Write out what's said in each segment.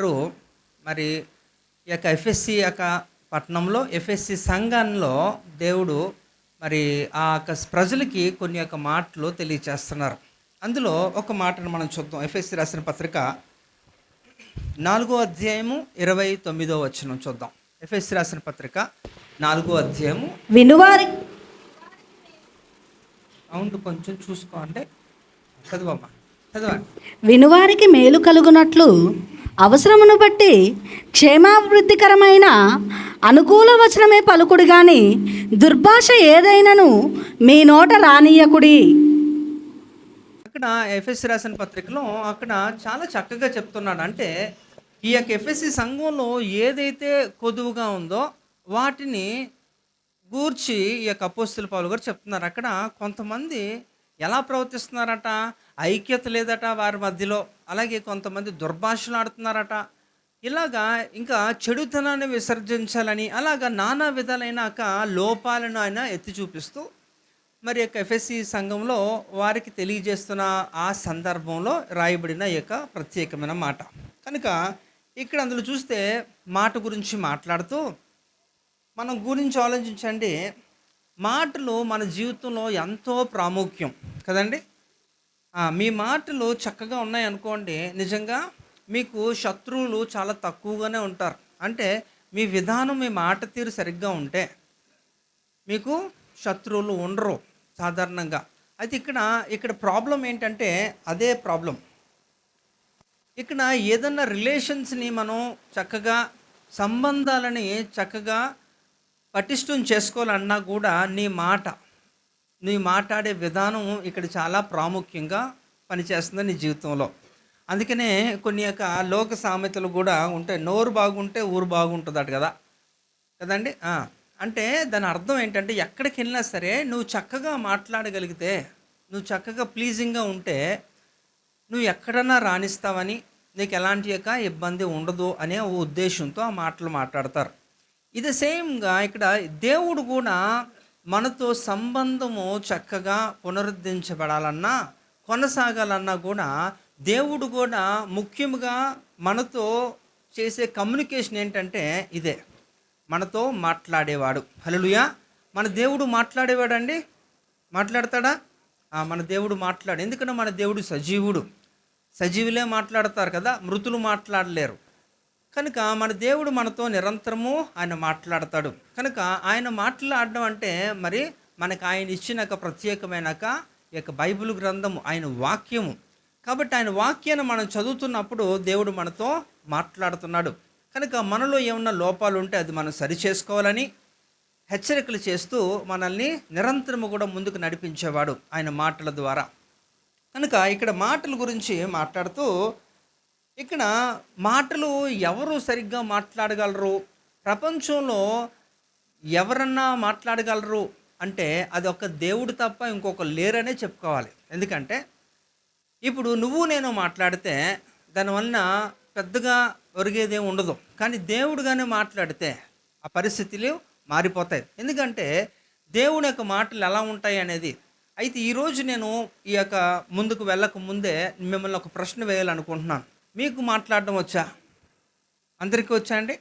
అంటారు. మరి ఈ యొక్క ఎఫ్ఎస్సి యొక్క పట్టణంలో ఎఫ్ఎస్సి సంఘంలో దేవుడు మరి ఆ యొక్క ప్రజలకి కొన్ని యొక్క మాటలు తెలియచేస్తున్నారు. అందులో ఒక మాటను మనం చూద్దాం. ఎఫ్ఎస్సి రాసిన పత్రిక 4వ అధ్యాయము 29వ వచనం చూద్దాం. ఎఫ్ఎస్సి రాసిన పత్రిక 4వ అధ్యాయము. వినువారి సౌండ్ కొంచెం చూసుకోండి. చదవమ్మా, చదవండి. వినువారికి మేలు కలుగునట్లు అవసరమును బట్టి క్షేమాభివృద్ధికరమైన అనుకూల వచనమే పలుకుడు గాని దుర్భాష ఏదైనను మీ నోట రానియకుడి. అక్కడ ఎఫ్ఎస్సి రాసిన పత్రికలో అక్కడ చాలా చక్కగా చెప్తున్నాడు. అంటే ఈ యొక్క ఎఫ్ఎస్సి సంఘంలో ఏదైతే కొదువుగా ఉందో వాటిని గూర్చి ఈ యొక్క అపోస్తలుల పౌలు గారు చెప్తున్నారు. అక్కడ కొంతమంది ఎలా ప్రవర్తిస్తున్నారట, ఐక్యత లేదట వారి మధ్యలో. అలాగే కొంతమంది దుర్భాషలు ఆడుతున్నారట. ఇలాగా ఇంకా చెడుతనాన్ని విసర్జించాలని అలాగా నానా విధాలైన లోపాలను ఆయన ఎత్తి చూపిస్తూ మరి యొక్క ఎఫ్ఎస్సి సంఘంలో వారికి తెలియజేస్తున్న ఆ సందర్భంలో రాయబడిన ఈ యొక్క ప్రత్యేకమైన మాట. కనుక ఇక్కడ అందులో చూస్తే మాట గురించి మాట్లాడుతూ మనం గురించి ఆలోచించండి. మాటలు మన జీవితంలో ఎంతో ప్రాముఖ్యం కదండి. మీ మాటలు చక్కగా ఉన్నాయనుకోండి, నిజంగా మీకు శత్రువులు చాలా తక్కువగానే ఉంటారు. అంటే మీ విధానం, మీ మాట తీరు సరిగ్గా ఉంటే మీకు శత్రువులు ఉండరు సాధారణంగా. అయితే ఇక్కడ ప్రాబ్లం ఏంటంటే అదే ప్రాబ్లం. ఇక్కడ ఏదన్నా రిలేషన్స్ని మనం చక్కగా సంబంధాలని చక్కగా పటిష్టం చేసుకోవాలన్నా కూడా నీ మాట్లాడే విధానం ఇక్కడ చాలా ప్రాముఖ్యంగా పనిచేస్తుంది నీ జీవితంలో. అందుకనే కొన్ని యొక్క లోక సామెతలు కూడా ఉంటాయి. నోరు బాగుంటే ఊరు బాగుంటుందట కదండి. అంటే దాని అర్థం ఏంటంటే ఎక్కడికి వెళ్ళినా సరే నువ్వు చక్కగా మాట్లాడగలిగితే, నువ్వు చక్కగా ప్లీజింగ్గా ఉంటే నువ్వు ఎక్కడన్నా రాణిస్తావని, నీకు ఎలాంటి యొక్క ఇబ్బంది ఉండదు అనే ఉద్దేశంతో ఆ మాటలు మాట్లాడతారు. ఇది సేమ్గా ఇక్కడ దేవుడు కూడా మనతో సంబంధము చక్కగా పునరుద్ధరించబడాలన్నా కొనసాగాలన్నా కూడా దేవుడు కూడా ముఖ్యంగా మనతో చేసే కమ్యూనికేషన్ ఏంటంటే ఇదే, మనతో మాట్లాడేవాడు. హల్లెలూయా. మన దేవుడు మాట్లాడేవాడు అండి. మాట్లాడతాడా? మన దేవుడు ఎందుకంటే మన దేవుడు సజీవులే మాట్లాడతారు కదా, మృతులు మాట్లాడలేరు. కనుక మన దేవుడు మనతో నిరంతరము ఆయన మాట్లాడతాడు. కనుక ఆయన మాట్లాడడం అంటే మరి మనకు ఆయన ఇచ్చిన ప్రత్యేకమైన ఈ యొక్క బైబిల్ గ్రంథము, ఆయన వాక్యము. కాబట్టి ఆయన వాక్యాన్ని మనం చదువుతున్నప్పుడు దేవుడు మనతో మాట్లాడుతున్నాడు. కనుక మనలో ఏమన్నా లోపాలు ఉంటే అది మనం సరిచేసుకోవాలని హెచ్చరికలు చేస్తూ మనల్ని నిరంతరము కూడా ముందుకు నడిపించేవాడు ఆయన మాటల ద్వారా. కనుక ఇక్కడ మాటల గురించి మాట్లాడుతూ ఇక్కడ మాటలు ఎవరు సరిగ్గా మాట్లాడగలరు, ప్రపంచంలో ఎవరన్నా మాట్లాడగలరు అంటే అది ఒక దేవుడు తప్ప ఇంకొక లేరనే చెప్పుకోవాలి. ఎందుకంటే ఇప్పుడు నువ్వు నేను మాట్లాడితే దానివల్ల పెద్దగా ఒరిగేదేం ఉండదు. కానీ దేవుడుగానే మాట్లాడితే ఆ పరిస్థితులు మారిపోతాయి. ఎందుకంటే దేవుని యొక్క మాటలు ఎలా ఉంటాయి అనేది. అయితే ఈరోజు నేను ఈ యొక్క ముందుకు వెళ్ళక ముందే మిమ్మల్ని ఒక ప్రశ్న వేయాలనుకుంటున్నాను. మీకు మాట్లాడడం వచ్చా? అందరికీ వచ్చా అండి?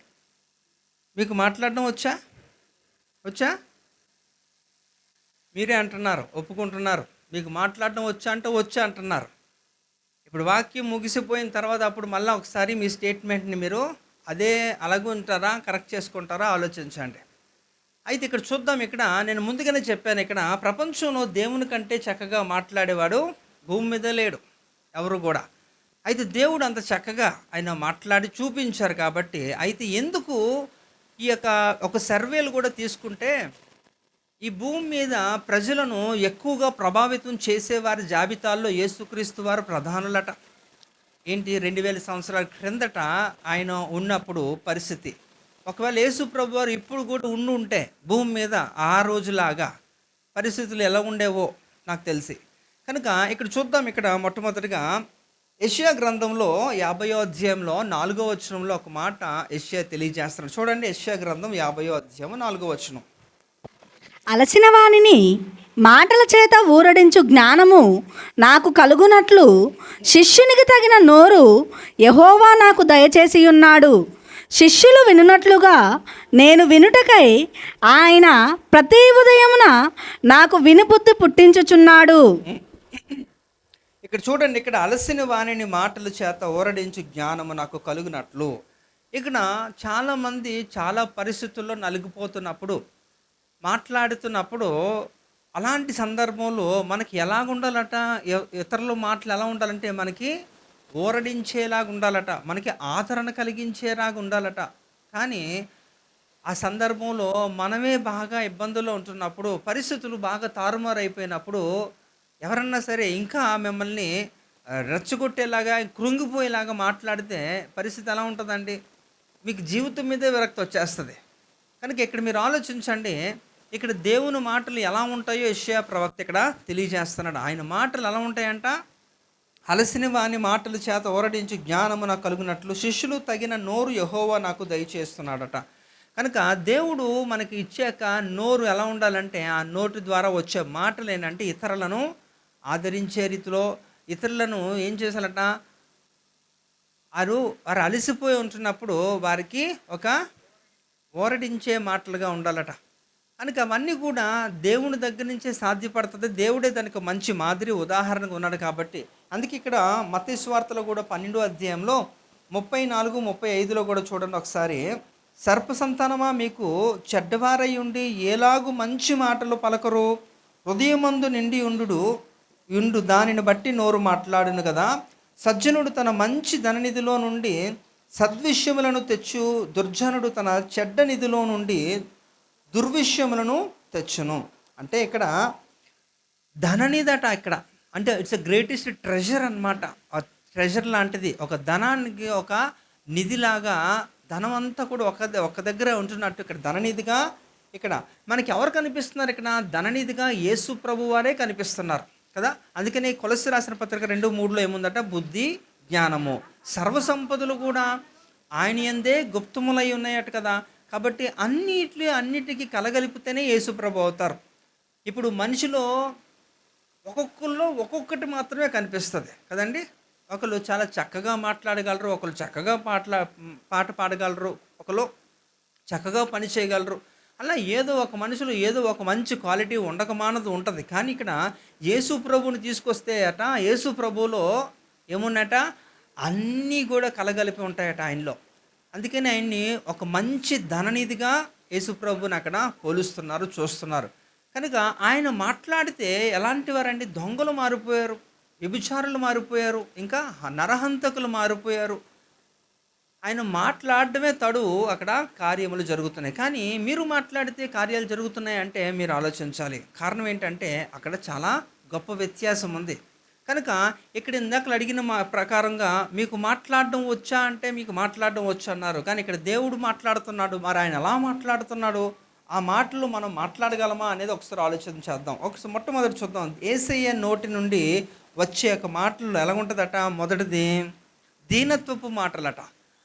మీకు మాట్లాడడం వచ్చా? మీరే అంటున్నారు, ఒప్పుకుంటున్నారు. మీకు మాట్లాడడం వచ్చా అంటున్నారు. ఇప్పుడు వాక్యం ముగిసిపోయిన తర్వాత అప్పుడు మళ్ళీ ఒకసారి మీ స్టేట్మెంట్ని మీరు అదే అలాగుంటారా, కరెక్ట్ చేసుకుంటారా ఆలోచించండి. అయితే ఇక్కడ చూద్దాం. ఇక్కడ నేను ముందుగానే చెప్పాను, ఇక్కడ ప్రపంచంలో దేవుని కంటే చక్కగా మాట్లాడేవాడు భూమి మీద లేడు ఎవరు కూడా. అయితే దేవుడు అంత చక్కగా ఆయన మాట్లాడి చూపించారు. కాబట్టి అయితే ఎందుకు ఈ యొక్క ఒక సర్వేలు కూడా తీసుకుంటే ఈ భూమి మీద ప్రజలను ఎక్కువగా ప్రభావితం చేసేవారి జాబితాల్లో యేసుక్రీస్తు వారు ప్రధానులట. ఏంటి, 2000 సంవత్సరాల క్రిందట ఆయన ఉన్నప్పుడు పరిస్థితి, ఒకవేళ యేసు ప్రభు వారు ఇప్పుడు కూడా ఉంటే భూమి మీద ఆ రోజులాగా పరిస్థితులు ఎలా ఉండేవో నాకు తెలిసి. కనుక ఇక్కడ చూద్దాం. ఇక్కడ మొట్టమొదటిగా యెషయా గ్రంథంలో 50వ అధ్యాయంలో 4వ వచనంలో ఒక మాట యెషయా తెలియజేస్తున్నాడు. చూడండి, యెషయా గ్రంథం 50వ అధ్యాయం 4వ వచనం. అలసిన వానిని మాటల చేత ఊరడించు జ్ఞానము నాకు కలుగునట్లు శిష్యునికి తగిన నోరు యెహోవా నాకు దయచేసి ఉన్నాడు. శిష్యులు వినున్నట్లుగా నేను వినుటకై ఆయన ప్రతి ఉదయమున నాకు వినుబుద్ధి పుట్టించుచున్నాడు. ఇక్కడ చూడండి, ఇక్కడ అలసిన వాణిని మాటల చేత ఓరడించు జ్ఞానము నాకు కలుగునట్లు. ఇక్కడ చాలామంది చాలా పరిస్థితుల్లో నలిగిపోతున్నప్పుడు, మాట్లాడుతున్నప్పుడు, అలాంటి సందర్భంలో మనకి ఎలాగుండాలట, ఇతరుల మాటలు ఎలా ఉండాలంటే మనకి ఊరడించేలాగా ఉండాలట, మనకి ఆదరణ కలిగించేలాగా ఉండాలట. కానీ ఆ సందర్భంలో మనమే బాగా ఇబ్బందుల్లో ఉంటున్నప్పుడు, పరిస్థితులు బాగా తారుమారైపోయినప్పుడు ఎవరన్నా సరే ఇంకా మిమ్మల్ని రెచ్చగొట్టేలాగా, కృంగిపోయేలాగా మాట్లాడితే పరిస్థితి ఎలా ఉంటుందండి? మీకు జీవితం మీదే విరక్తి వచ్చేస్తుంది. కనుక ఇక్కడ మీరు ఆలోచించండి, ఇక్కడ దేవుని మాటలు ఎలా ఉంటాయో యెషయా ప్రవక్త ఇక్కడ తెలియజేస్తున్నాడు. ఆయన మాటలు ఎలా ఉంటాయంట, అలసిన వాని మాటల చేత ఓరడించి జ్ఞానము నాకు కలుగునట్లు శిష్యులు తగిన నోరు యెహోవా నాకు దయచేస్తున్నాడట. కనుక దేవుడు మనకి ఇచ్చాక నోరు ఎలా ఉండాలంటే, ఆ నోటి ద్వారా వచ్చే మాటలు ఏంటంటే ఇతరులను ఆదరించే రీతిలో, ఇతరులను ఏం చేశారట, వారు అలసిపోయి ఉంటున్నప్పుడు వారికి ఒక ఓరడించే మాటలుగా ఉండాలట. కనుక అవన్నీ కూడా దేవుని దగ్గర నుంచే సాధ్యపడుతుంది. దేవుడే దానికి మంచి మాదిరి ఉదాహరణగా ఉన్నాడు కాబట్టి. అందుకే ఇక్కడ మత్తయి సువార్తలో కూడా 12వ అధ్యాయంలో 34, 35లో కూడా చూడండి ఒకసారి. సర్ప సంతానమా, మీకు చెడ్డవారై ఉండి ఏలాగు మంచి మాటలు పలకరు, హృదయమందు నిండి ఉండు దానిని బట్టి నోరు మాట్లాడును కదా. సజ్జనుడు తన మంచి ధననిధిలో నుండి సద్విషయములను తెచ్చు, దుర్జనుడు తన చెడ్డ నిధిలో నుండి దుర్విషయములను తెచ్చును. అంటే ఇక్కడ ధననిధట, ఇక్కడ అంటే ఇట్స్ ఎ గ్రేటెస్ట్ ట్రెజర్ అన్నమాట. ఆ ట్రెజర్ లాంటిది, ఒక ధనానికి ఒక నిధిలాగా ధనం అంతా కూడా ఒక దగ్గరే ఉంటున్నట్టు ఇక్కడ ధననిధిగా ఇక్కడ మనకి ఎవరు కనిపిస్తున్నారు? ఇక్కడ ధననిధిగా యేసు ప్రభు వారే కనిపిస్తున్నారు కదా. అందుకని కొలస్సీ రాసిన పత్రిక 2:3లో ఏముందట, బుద్ధి జ్ఞానము సర్వసంపదలు కూడా ఆయన యందే గుప్తములై ఉన్నాయట కదా. కాబట్టి అన్నిటికీ కలగలిపితేనే యేసు ప్రభు అవుతారు. ఇప్పుడు మనిషిలో ఒక్కొక్కరిలో ఒక్కొక్కటి మాత్రమే కనిపిస్తుంది కదండి. ఒకళ్ళు చాలా చక్కగా మాట్లాడగలరు, ఒకళ్ళు చక్కగా పాట పాడగలరు, ఒకళ్ళు చక్కగా పని చేయగలరు. అలా ఏదో ఒక మనిషిలో ఏదో ఒక మంచి క్వాలిటీ ఉండకమానది ఉంటుంది. కానీ ఇక్కడ యేసు ప్రభువుని తీసుకొస్తే అట, యేసు ప్రభువులో ఏమున్నట, అన్నీ కూడా కలగలిపి ఉంటాయట ఆయనలో. అందుకని ఆయన్ని ఒక మంచి ధననిధిగా యేసు ప్రభువుని అక్కడ పోలుస్తున్నారు, చూస్తున్నారు. కనుక ఆయన మాట్లాడితే ఎలాంటి వారండి? దొంగలు మారిపోయారు, వ్యభిచారులు మారిపోయారు, ఇంకా నరహంతకులు మారిపోయారు. ఆయన మాట్లాడడమే తడు అక్కడ కార్యములు జరుగుతున్నాయి. కానీ మీరు మాట్లాడితే కార్యాలు జరుగుతున్నాయి అంటే మీరు ఆలోచించాలి. కారణం ఏంటంటే అక్కడ చాలా గొప్ప వ్యత్యాసం ఉంది. కనుక ఇక్కడ ఇందాక అడిగిన ప్రకారంగా మీకు మాట్లాడడం వచ్చా అంటే మీకు మాట్లాడడం వచ్చు అన్నారు. కానీ ఇక్కడ దేవుడు మాట్లాడుతున్నాడు. మరి ఆయన ఎలా మాట్లాడుతున్నాడు, ఆ మాటలు మనం మాట్లాడగలమా అనేది ఒకసారి ఆలోచన చేద్దాం. ఒకసారి మొట్టమొదటి చూద్దాం. యేసయ్య నోటి నుండి వచ్చే ఒక మాటలు ఎలా ఉంటుందట? మొదటిది దీనత్వపు మాటలట.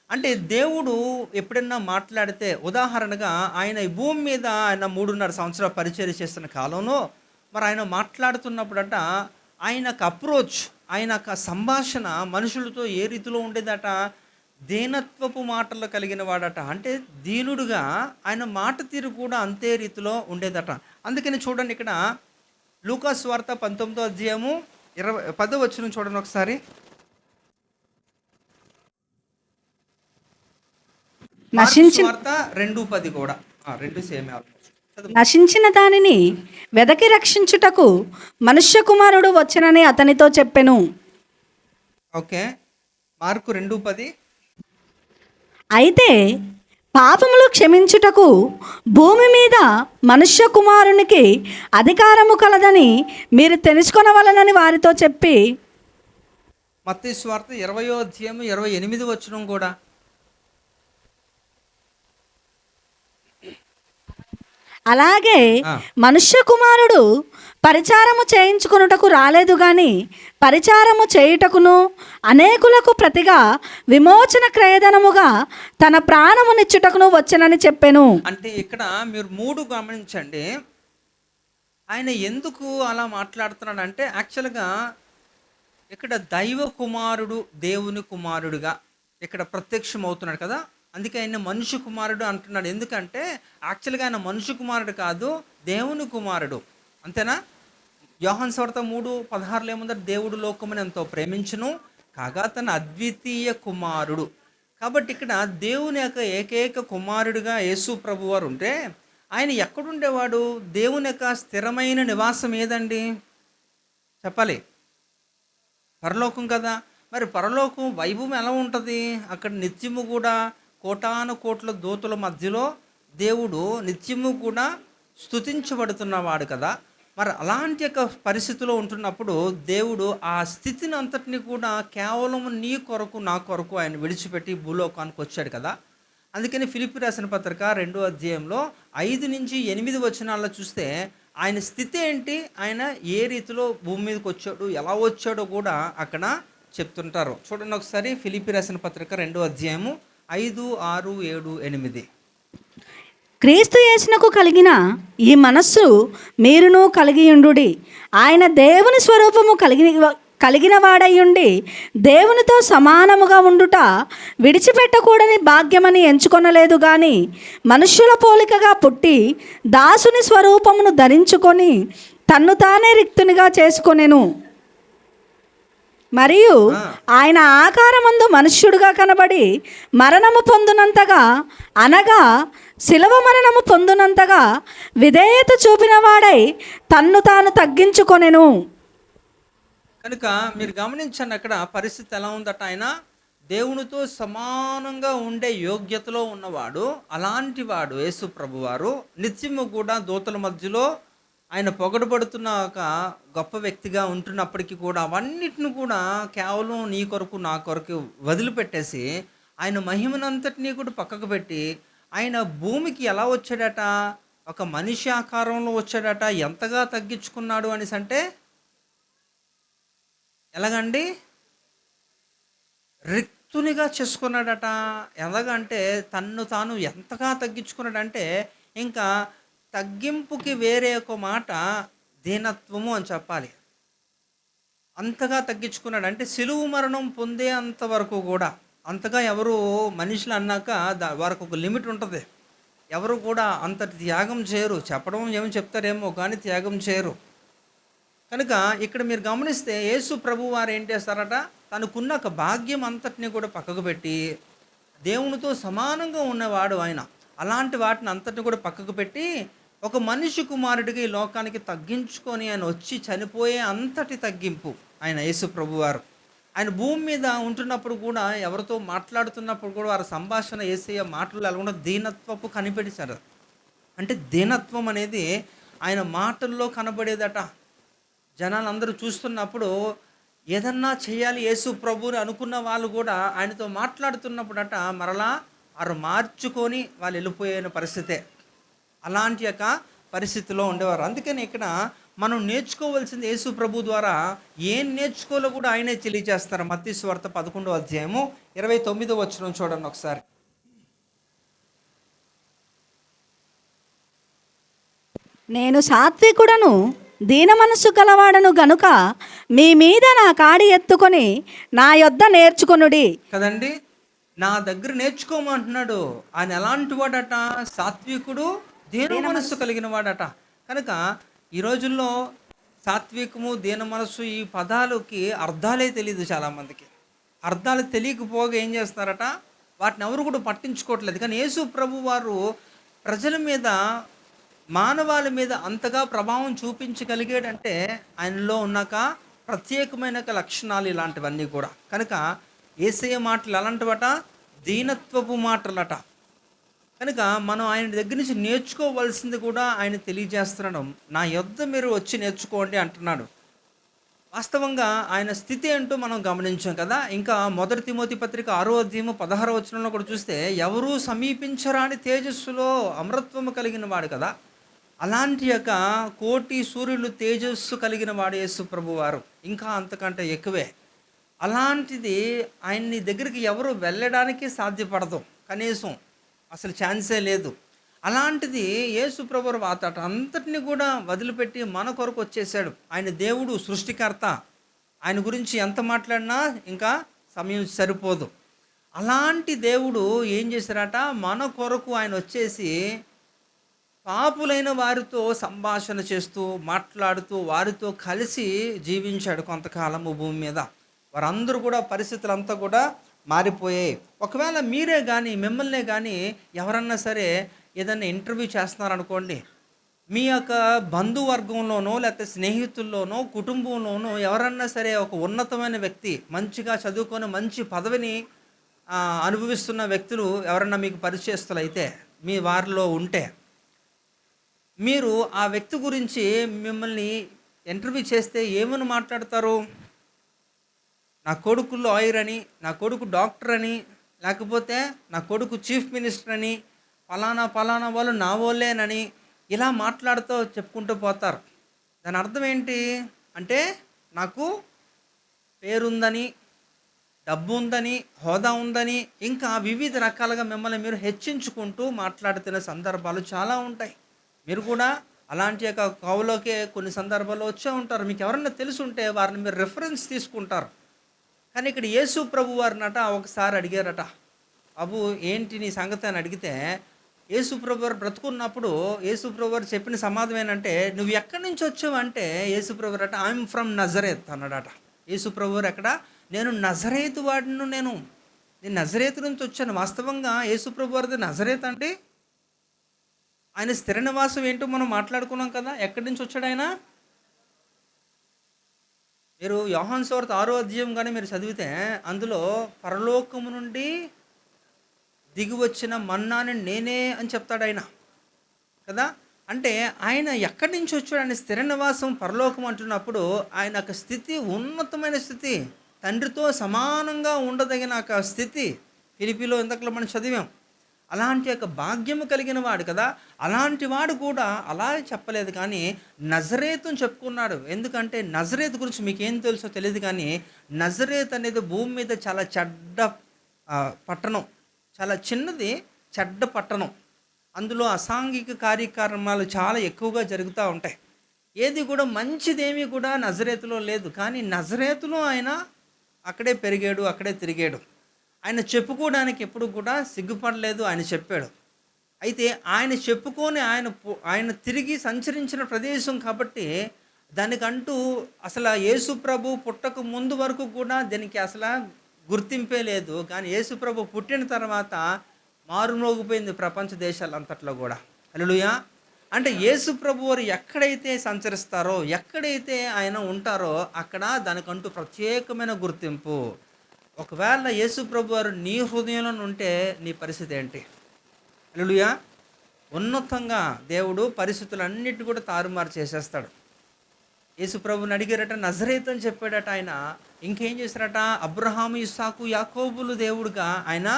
అంటే దేవుడు ఎప్పుడన్నా మాట్లాడితే, ఉదాహరణగా ఆయన ఈ భూమి మీద ఆయన 3.5 సంవత్సరాల పరిచర్య చేస్తున్న కాలంలో మరి ఆయన మాట్లాడుతున్నప్పుడట ఆయన అప్రోచ్, ఆయన సంభాషణ మనుషులతో ఏ రీతిలో ఉండేదట? దీనత్వపు మాటలు కలిగిన వాడట. అంటే దీనుడుగా ఆయన మాట తీరు కూడా అంతే రీతిలో ఉండేదట. అందుకని చూడండి, ఇక్కడ లూకా సువార్త 19వ అధ్యాయము 10వ వచనం చూడండి ఒకసారి. సువార్త 2:10 కూడా 2 సేమ్. నశించిన దానిని వెదకి రక్షించుటకు మనుష్య కుమారుడు వచ్చెనని అతనితో చెప్పెను. Okay, mark 2:10. అయితే పాపములు క్షమించుటకు భూమి మీద మనుష్య కుమారునికి అధికారము కలదని మీరు తెలుసుకొనవలనని వారితో చెప్పి. మత్తయి సువార్త 20వ అధ్యాయం 28వ వచనం కూడా. అలాగే మనుష్య కుమారుడు పరిచారము చేయించుకొనుటకు రాలేదు గాని పరిచారము చేయుటకును అనేకులకు ప్రతిగా విమోచన క్రయధనముగా తన ప్రాణమునిచ్చుటకును వచ్చెనని చెప్పెను. అంటే ఇక్కడ మీరు 3 గమనించండి. ఆయన ఎందుకు అలా మాట్లాడుతున్నాడంటే యాక్చువల్‌గా ఇక్కడ దైవ కుమారుడు, దేవుని కుమారుడుగా ఇక్కడ ప్రత్యక్షమవుతున్నాడు కదా! అందుకే ఆయన్ని మనుష్య కుమారుడు అంటున్నాడు. ఎందుకంటే యాక్చువల్‌గా ఆయన మనుష్య కుమారుడు కాదు, దేవుని కుమారుడు. అంతేనా? యోహాను సువార్త 3:16లో ఏముందంటే దేవుడు లోకమును ఎంతో ప్రేమించును కాగా తన అద్వితీయ కుమారుడు. కాబట్టి ఇక్కడ దేవుని యొక్క ఏకైక కుమారుడిగా యేసు ప్రభువారు ఉంటే ఆయన ఎక్కడుండేవాడు? దేవుని యొక్క స్థిరమైన నివాసం ఏదండి? చెప్పాలి. పరలోకం కదా! మరి పరలోకం వైభవం ఎలా ఉంటది? అక్కడ నిత్యము కూడా కోటాను కోట్ల దూతల మధ్యలో దేవుడు నిత్యము కూడా స్తుతించబడుతున్నవాడు కదా! మరి అలాంటి యొక్క పరిస్థితిలో ఉంటున్నప్పుడు దేవుడు ఆ స్థితిని అంతటిని కూడా కేవలం నీ కొరకు, నా కొరకు ఆయన విడిచిపెట్టి భూలోకానికి వచ్చాడు కదా! అందుకని ఫిలిప్పీ రాసిన పత్రిక 2వ అధ్యాయంలో 5-8 వచనాల్లో చూస్తే ఆయన స్థితి ఏంటి? ఆయన ఏ రీతిలో భూమి మీదకి వచ్చాడు, ఎలా వచ్చాడో కూడా అక్కడ చెప్తుంటారు. చూడండి ఒకసారి ఫిలిప్పీ రాసిన పత్రిక 2వ అధ్యాయము 5, 6, 7, 8. క్రీస్తు యేసునకు కలిగిన ఈ మనస్సు మీరును కలిగియుండుడి. ఆయన దేవుని స్వరూపము కలిగిన వాడయ్యుండి దేవునితో సమానముగా ఉండుట విడిచిపెట్టకూడని భాగ్యమని ఎంచుకొనలేదు గాని మనుష్యుల పోలికగా పుట్టి దాసుని స్వరూపమును ధరించుకొని తన్ను తానే రిక్తునిగా చేసుకొనెను. మరియు ఆయన ఆకారమందు మనుష్యుడుగా కనబడి మరణము పొందునంతగా, అనగా శిలవ మరణము పొందునంతగా విధేయత చూపిన వాడై తన్ను తాను తగ్గించుకొనెను. కనుక మీరు గమనించండి, అక్కడ పరిస్థితి ఎలా ఉందట? ఆయన దేవునితో సమానంగా ఉండే యోగ్యతలో ఉన్నవాడు. అలాంటి వాడు యేసు ప్రభువారు నిత్యము కూడా దూతల మధ్యలో ఆయన పొగడబడుతున్న ఒక గొప్ప వ్యక్తిగా ఉంటున్నప్పటికీ కూడా అవన్నిటిని కూడా కేవలం నీ కొరకు, నా కొరకు వదిలిపెట్టేసి ఆయన మహిమనంతటినీ కూడా పక్కకు పెట్టి ఆయన భూమికి ఎలా వచ్చాడట? ఒక మనిషి ఆకారంలో వచ్చాడట. ఎంతగా తగ్గించుకున్నాడు అనేసి అంటే ఎలాగండి? రిక్తునిగా చేసుకున్నాడట. ఎలాగంటే తన్ను తాను ఎంతగా తగ్గించుకున్నాడంటే, ఇంకా తగ్గింపుకి వేరే ఒక మాట దీనత్వము అని చెప్పాలి. అంతగా తగ్గించుకున్నాడు అంటే సిలువు మరణం పొందే అంతవరకు కూడా. అంతగా ఎవరు మనుషులు అన్నాక వారికి ఒక లిమిట్ ఉంటుంది. ఎవరు కూడా అంతటి త్యాగం చేయరు. చెప్పడం ఏమో చెప్తారేమో కానీ త్యాగం చేయరు. కనుక ఇక్కడ మీరు గమనిస్తే యేసు ప్రభు వారు ఏం చేస్తారట? తనకున్న ఒక భాగ్యం అంతటిని కూడా పక్కకు పెట్టి దేవునితో సమానంగా ఉన్నవాడు ఆయన. అలాంటి వాటిని అంతటిని కూడా పక్కకు పెట్టి ఒక మనిషి కుమారుడిగా ఈ లోకానికి తగ్గించుకొని ఆయన వచ్చి చనిపోయే అంతటి తగ్గింపు ఆయన యేసు ప్రభువారు. ఆయన భూమి మీద ఉంటున్నప్పుడు కూడా ఎవరితో మాట్లాడుతున్నప్పుడు కూడా వారి సంభాషణ యేసయ్య మాటలు ఎలా ఉండదు, దీనత్వపు కనిపెట్టారు. అంటే దీనత్వం అనేది ఆయన మాటల్లో కనబడేదట. జనాలు అందరూ చూస్తున్నప్పుడు ఏదన్నా చేయాలి యేసు ప్రభుని అనుకున్న వాళ్ళు కూడా ఆయనతో మాట్లాడుతున్నప్పుడట మరలా వారు మార్చుకొని వాళ్ళు వెళ్ళిపోయిన పరిస్థితే. అలాంటి యొక్క పరిస్థితిలో ఉండేవారు. అందుకని ఇక్కడ మనం నేర్చుకోవాల్సింది యేసు ప్రభు ద్వారా ఏం నేర్చుకోవాలో కూడా ఆయనే తెలియజేస్తారు. మత్తయి సువార్త 11వ అధ్యాయము 29వ వచనం చూడండి ఒకసారి. నేను సాత్వికుడను దీన మనస్సు గలవాడను గనుక మీ మీద నా కాడి ఎత్తుకొని నా యొద్ద నేర్చుకొనుడి. కదండి, నా దగ్గర నేర్చుకోమంటున్నాడు. ఆయన ఎలాంటి వాడట? సాత్వికుడు, దీన మనస్సు కలిగిన వాడట. కనుక ఈ రోజుల్లో సాత్వికము, దీన మనస్సు ఈ పదాలకి అర్థాలే తెలియదు చాలామందికి. అర్థాలు తెలియకపోగా ఏం చేస్తారట? వాటిని ఎవరు కూడా పట్టించుకోవట్లేదు. కానీ యేసు ప్రభు వారు ప్రజల మీద, మానవాళి మీద అంతగా ప్రభావం చూపించగలిగాడంటే ఆయనలో ఉన్నాక ప్రత్యేకమైన లక్షణాలు ఇలాంటివన్నీ కూడా. కనుక యేసయ్య మాటలు ఎలాంటివట? దీనత్వపు మాటలట. కనుక మనం ఆయన దగ్గర నుంచి నేర్చుకోవాల్సింది కూడా ఆయన తెలియజేస్తున్నాడు. నా యొద్ద మీరు వచ్చి నేర్చుకోండి అంటున్నాడు. వాస్తవంగా ఆయన స్థితి ఏంటో మనం గమనించాం కదా. ఇంకా 1 తిమోతి పత్రిక 6వ అధ్యాయము 16వ వచనంలో కూడా చూస్తే ఎవరూ సమీపించరాని తేజస్సులో అమరత్వము కలిగిన వాడు కదా. అలాంటి యొక్క కోటి సూర్యులు తేజస్సు కలిగిన వాడు యేసు ప్రభు వారు. ఇంకా అంతకంటే ఎక్కువే. అలాంటిది ఆయన్ని దగ్గరికి ఎవరు వెళ్ళడానికి సాధ్యపడదు. కనీసం అసలు ఛాన్సే లేదు. అలాంటిది యేసు ప్రభువారు అంతటిని కూడా వదిలిపెట్టి మన కొరకు వచ్చేసాడు. ఆయన దేవుడు సృష్టికర్త. ఆయన గురించి ఎంత మాట్లాడినా ఇంకా సమయం సరిపోదు. అలాంటి దేవుడు ఏం చేశారట, మన కొరకు ఆయన వచ్చేసి పాపులైన వారితో సంభాషణ చేస్తూ, మాట్లాడుతూ, వారితో కలిసి జీవించాడు కొంతకాలము భూమి మీద. వారందరూ కూడా పరిస్థితులంతా కూడా మారిపోయాయి. ఒకవేళ మీరే కానీ, మిమ్మల్నే కానీ ఎవరన్నా సరే ఏదన్నా ఇంటర్వ్యూ చేస్తున్నారనుకోండి, మీ యొక్క బంధువర్గంలోనో లేకపోతే స్నేహితుల్లోనో కుటుంబంలోనో ఎవరన్నా సరే ఒక ఉన్నతమైన వ్యక్తి, మంచిగా చదువుకొని మంచి పదవిని అనుభవిస్తున్న వ్యక్తులు ఎవరన్నా మీకు పరిచయస్తులైతే, మీ వారిలో ఉంటే, మీరు ఆ వ్యక్తి గురించి మిమ్మల్ని ఇంటర్వ్యూ చేస్తే ఏమని మాట్లాడతారు? నా కొడుకు లాయర్ అని, నా కొడుకు డాక్టర్ అని, లేకపోతే నా కొడుకు చీఫ్ మినిస్టర్ అని, ఫలానా ఫలానా వాళ్ళు నా వాళ్ళేనని ఇలా మాట్లాడుతూ చెప్పుకుంటూ పోతారు. దాని అర్థం ఏంటి అంటే, నాకు పేరుందని, డబ్బు ఉందని, హోదా ఉందని, ఇంకా వివిధ రకాలుగా మిమ్మల్ని మీరు హెచ్చించుకుంటూ మాట్లాడుతున్న సందర్భాలు చాలా ఉంటాయి. మీరు కూడా అలాంటి యొక్క కోవలోకే కొన్ని సందర్భాల్లో వచ్చే ఉంటారు. మీకు ఎవరన్నా తెలుసుంటే వారిని మీరు రిఫరెన్స్ తీసుకుంటారు. కానీ ఇక్కడ యేసు ప్రభు వారినట ఒకసారి అడిగారట, బాబు ఏంటి నీ సంగతి అని అడిగితే, యేసు ప్రభు వారు బ్రతుకున్నప్పుడు యేసు ప్రభు వారు చెప్పిన సమాధానం ఏంటంటే, నువ్వు ఎక్కడి నుంచి వచ్చావు అంటే, యేసు ప్రభు అట ఐఎమ్ ఫ్రమ్ నజరేత్ అన్నాడట. యేసు ప్రభు వారు ఎక్కడ, నేను నజరేతు వాడిను, నేను నజరేతు నుంచి వచ్చాను. వాస్తవంగా యేసు ప్రభు వారిది నజరేత్ అంటే ఆయన స్థిర నివాసం ఏంటో మనం మాట్లాడుకున్నాం కదా. ఎక్కడి నుంచి వచ్చాడు ఆయన? మీరు యోహాను సువార్త 6వ అధ్యాయం కానీ మీరు చదివితే అందులో పరలోకము నుండి దిగి వచ్చిన మన్నాని నేనే అని చెప్తాడు ఆయన కదా. అంటే ఆయన ఎక్కడి నుంచి వచ్చాడు? ఆయన స్థిర నివాసం పరలోకం అంటున్నప్పుడు ఆయన ఒక స్థితి ఉన్నతమైన స్థితి, తండ్రితో సమానంగా ఉండదగిన ఒక స్థితి. ఫిలిప్పీలో ఇంతకులో మనం చదివాం. అలాంటి యొక్క భాగ్యము కలిగిన వాడు కదా. అలాంటి వాడు కూడా అలా చెప్పలేదు, కానీ నజరేతు అని చెప్పుకున్నాడు. ఎందుకంటే నజరేతు గురించి మీకేం తెలుసో తెలియదు, కానీ నజరేత్ అనేది భూమి మీద చాలా చెడ్డ పట్టణం, చాలా చిన్నది, చెడ్డ పట్టణం. అందులో అసాంఘిక కార్యక్రమాలు చాలా ఎక్కువగా జరుగుతూ ఉంటాయి. ఏది కూడా మంచిదేమీ కూడా నజరేతులో లేదు. కానీ నజరేతులో ఆయన అక్కడే పెరిగాడు, అక్కడే తిరిగాడు. ఆయన చెప్పుకోవడానికి ఎప్పుడు కూడా సిగ్గుపడలేదు, ఆయన చెప్పాడు. అయితే ఆయన చెప్పుకొని ఆయన తిరిగి సంచరించిన ప్రదేశం కాబట్టి దానికంటూ అసలు యేసు ప్రభు పుట్టక ముందు వరకు కూడా దీనికి అసలు గుర్తింపే లేదు. కానీ యేసు ప్రభు పుట్టిన తర్వాత మారుమోగిపోయింది ప్రపంచ దేశాలంతట్లో కూడా. హల్లెలూయా. అంటే యేసు ప్రభు వారు ఎక్కడైతే సంచరిస్తారో, ఎక్కడైతే ఆయన ఉంటారో అక్కడ దానికంటూ ప్రత్యేకమైన గుర్తింపు. ఒకవేళ యేసు ప్రభు వారు నీ హృదయంలో ఉంటే నీ పరిస్థితి ఏంటి? హల్లెలూయా. ఉన్నతంగా దేవుడు పరిస్థితులన్నిటి కూడా తారుమారు చేసేస్తాడు. యేసు ప్రభుని అడిగారట, నజరేతు అని చెప్పాడట ఆయన. ఇంకేం చేశారట, అబ్రహాము, ఇస్సాకు, యాకోబులు దేవుడుగా ఆయన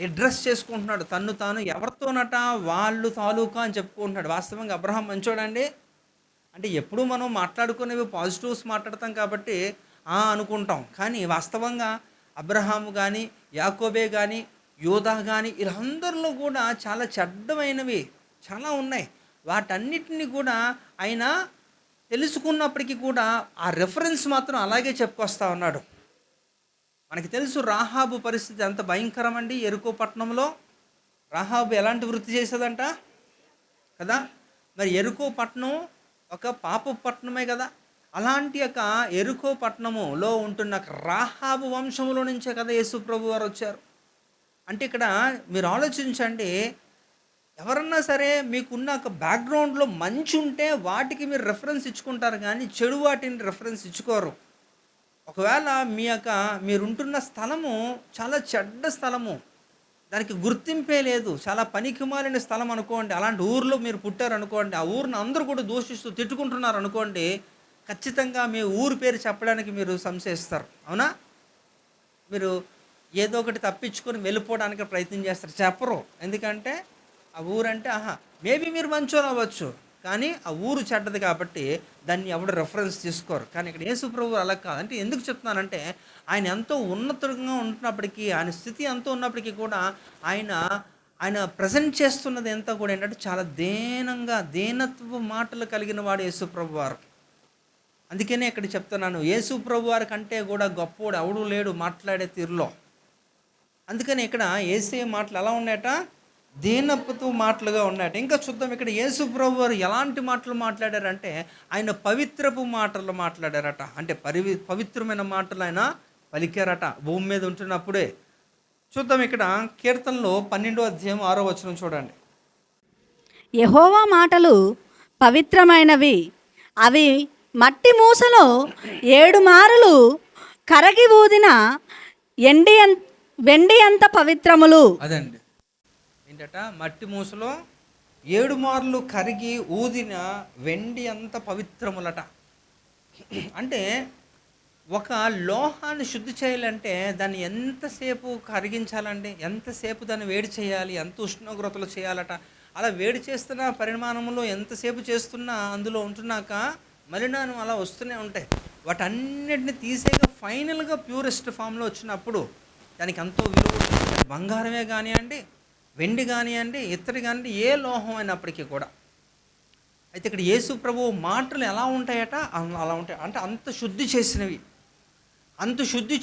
అడ్రస్ చేసుకుంటున్నాడు. తన్ను తాను ఎవరితోనట, వాళ్ళు తాలూకా అని చెప్పుకుంటున్నాడు. వాస్తవంగా అబ్రహాం మంచోడండి అంటే ఎప్పుడు మనం మాట్లాడుకునేవి పాజిటివ్స్ మాట్లాడతాం కాబట్టి అనుకుంటాం. కానీ వాస్తవంగా అబ్రహాము కానీ, యాకోబే కానీ, యోధా కానీ, వీళ్ళందరిలో కూడా చాలా చెడ్డమైనవి చాలా ఉన్నాయి. వాటన్నిటిని కూడా ఆయన తెలుసుకున్నప్పటికీ కూడా ఆ రెఫరెన్స్ మాత్రం అలాగే చెప్పుకొస్తా ఉన్నాడు. మనకి తెలుసు రాహాబు పరిస్థితి ఎంత భయంకరం అండి. ఎరుకో పట్టణంలో రాహాబు ఎలాంటి వృత్తి చేసేదంట కదా. మరి ఎరుకో పట్టణం ఒక పాప పట్టణమే కదా. అలాంటి యొక్క ఎరుకో పట్టణములో ఉంటున్న రాహాబు వంశంలో నుంచే కదా యేసు ప్రభు వారు వచ్చారు. అంటే ఇక్కడ మీరు ఆలోచించండి, ఎవరన్నా సరే మీకున్న ఒక బ్యాక్గ్రౌండ్లో మంచి ఉంటే వాటికి మీరు రెఫరెన్స్ ఇచ్చుకుంటారు, కానీ చెడు వాటిని రెఫరెన్స్ ఇచ్చుకోరు. ఒకవేళ మీరుంటున్న స్థలము చాలా చెడ్డ స్థలము, దానికి గుర్తింపే లేదు, చాలా పనికిమాలిన స్థలం అనుకోండి, అలాంటి ఊర్లో మీరు పుట్టారనుకోండి, ఆ ఊరిని అందరూ కూడా దూషిస్తూ తిట్టుకుంటున్నారు అనుకోండి, ఖచ్చితంగా మీ ఊరు పేరు చెప్పడానికి మీరు సంశయిస్తారు. అవునా? మీరు ఏదో ఒకటి తప్పించుకొని వెళ్ళిపోవడానికి ప్రయత్నం చేస్తారు, చెప్పరు. ఎందుకంటే ఆ ఊరంటే మేబీ మీరు మంచోళ్ళు అవ్వచ్చు, కానీ ఆ ఊరు చెడ్డది కాబట్టి దాన్ని ఎవడు రెఫరెన్స్ తీసుకోరు. కానీ ఇక్కడ యేసు ప్రభువు అలా కాదు. అంటే ఎందుకు చెప్తున్నానంటే, ఆయన ఎంతో ఉన్నతంగా ఉంటున్నప్పటికీ, ఆయన స్థితి ఎంతో ఉన్నప్పటికీ కూడా ఆయన ఆయన ప్రజెంట్ చేస్తున్నది ఎంత కూడా ఏంటంటే చాలా దీనంగా దీనత్వ మాటలు కలిగిన వాడు యేసు ప్రభు వారు. అందుకనే ఇక్కడ చెప్తున్నాను, యేసు ప్రభు వారి కంటే కూడా గొప్పోడు ఎవడు లేడు మాట్లాడే తీరులో. అందుకని ఇక్కడ యేసయ్య మాటలు ఎలా ఉన్నాయట, దీనత్వ మాటలుగా ఉన్నాయట. ఇంకా చూద్దాం ఇక్కడ యేసు ప్రభు వారు ఎలాంటి మాటలు మాట్లాడారంటే ఆయన పవిత్రపు మాటలు మాట్లాడారట. అంటే పవిత్రమైన మాటలు ఆయన పలికారట భూమి మీద ఉంటున్నప్పుడే. చూద్దాం ఇక్కడ కీర్తనలో 12వ అధ్యాయం 6వ వచనం చూడండి. యెహోవా మాటలు పవిత్రమైనవి, అవి మట్టి మూసలో 7 మారులు కరగి ఊదిన వెండి అంత పవిత్రములు. అదండి ఏంటట, మట్టి మూసలో 7 మార్లు కరిగి ఊదిన వెండి అంత పవిత్రములట. అంటే ఒక లోహాన్ని శుద్ధి చేయాలంటే దాన్ని ఎంతసేపు కరిగించాలండి, ఎంతసేపు దాన్ని వేడి చేయాలి, ఎంత ఉష్ణోగ్రతలు చేయాలట. అలా వేడి చేస్తున్న పరిమాణంలో ఎంతసేపు చేస్తున్నా అందులో ఉంటున్నాక మలినాలు అలా వస్తూనే ఉంటాయి. వాటన్నిటిని తీసేగా ఫైనల్గా ప్యూరెస్ట్ ఫామ్లో వచ్చినప్పుడు దానికి ఎంతో విలువ. బంగారమే కానివ్వండి, వెండి కానివ్వండి, ఇత్తడి కానివ్వండి, ఏ లోహం అయినప్పటికీ కూడా. అయితే ఇక్కడ యేసు ప్రభు మాటలు ఎలా ఉంటాయట, అలా ఉంటాయి. అంటే అంత శుద్ధి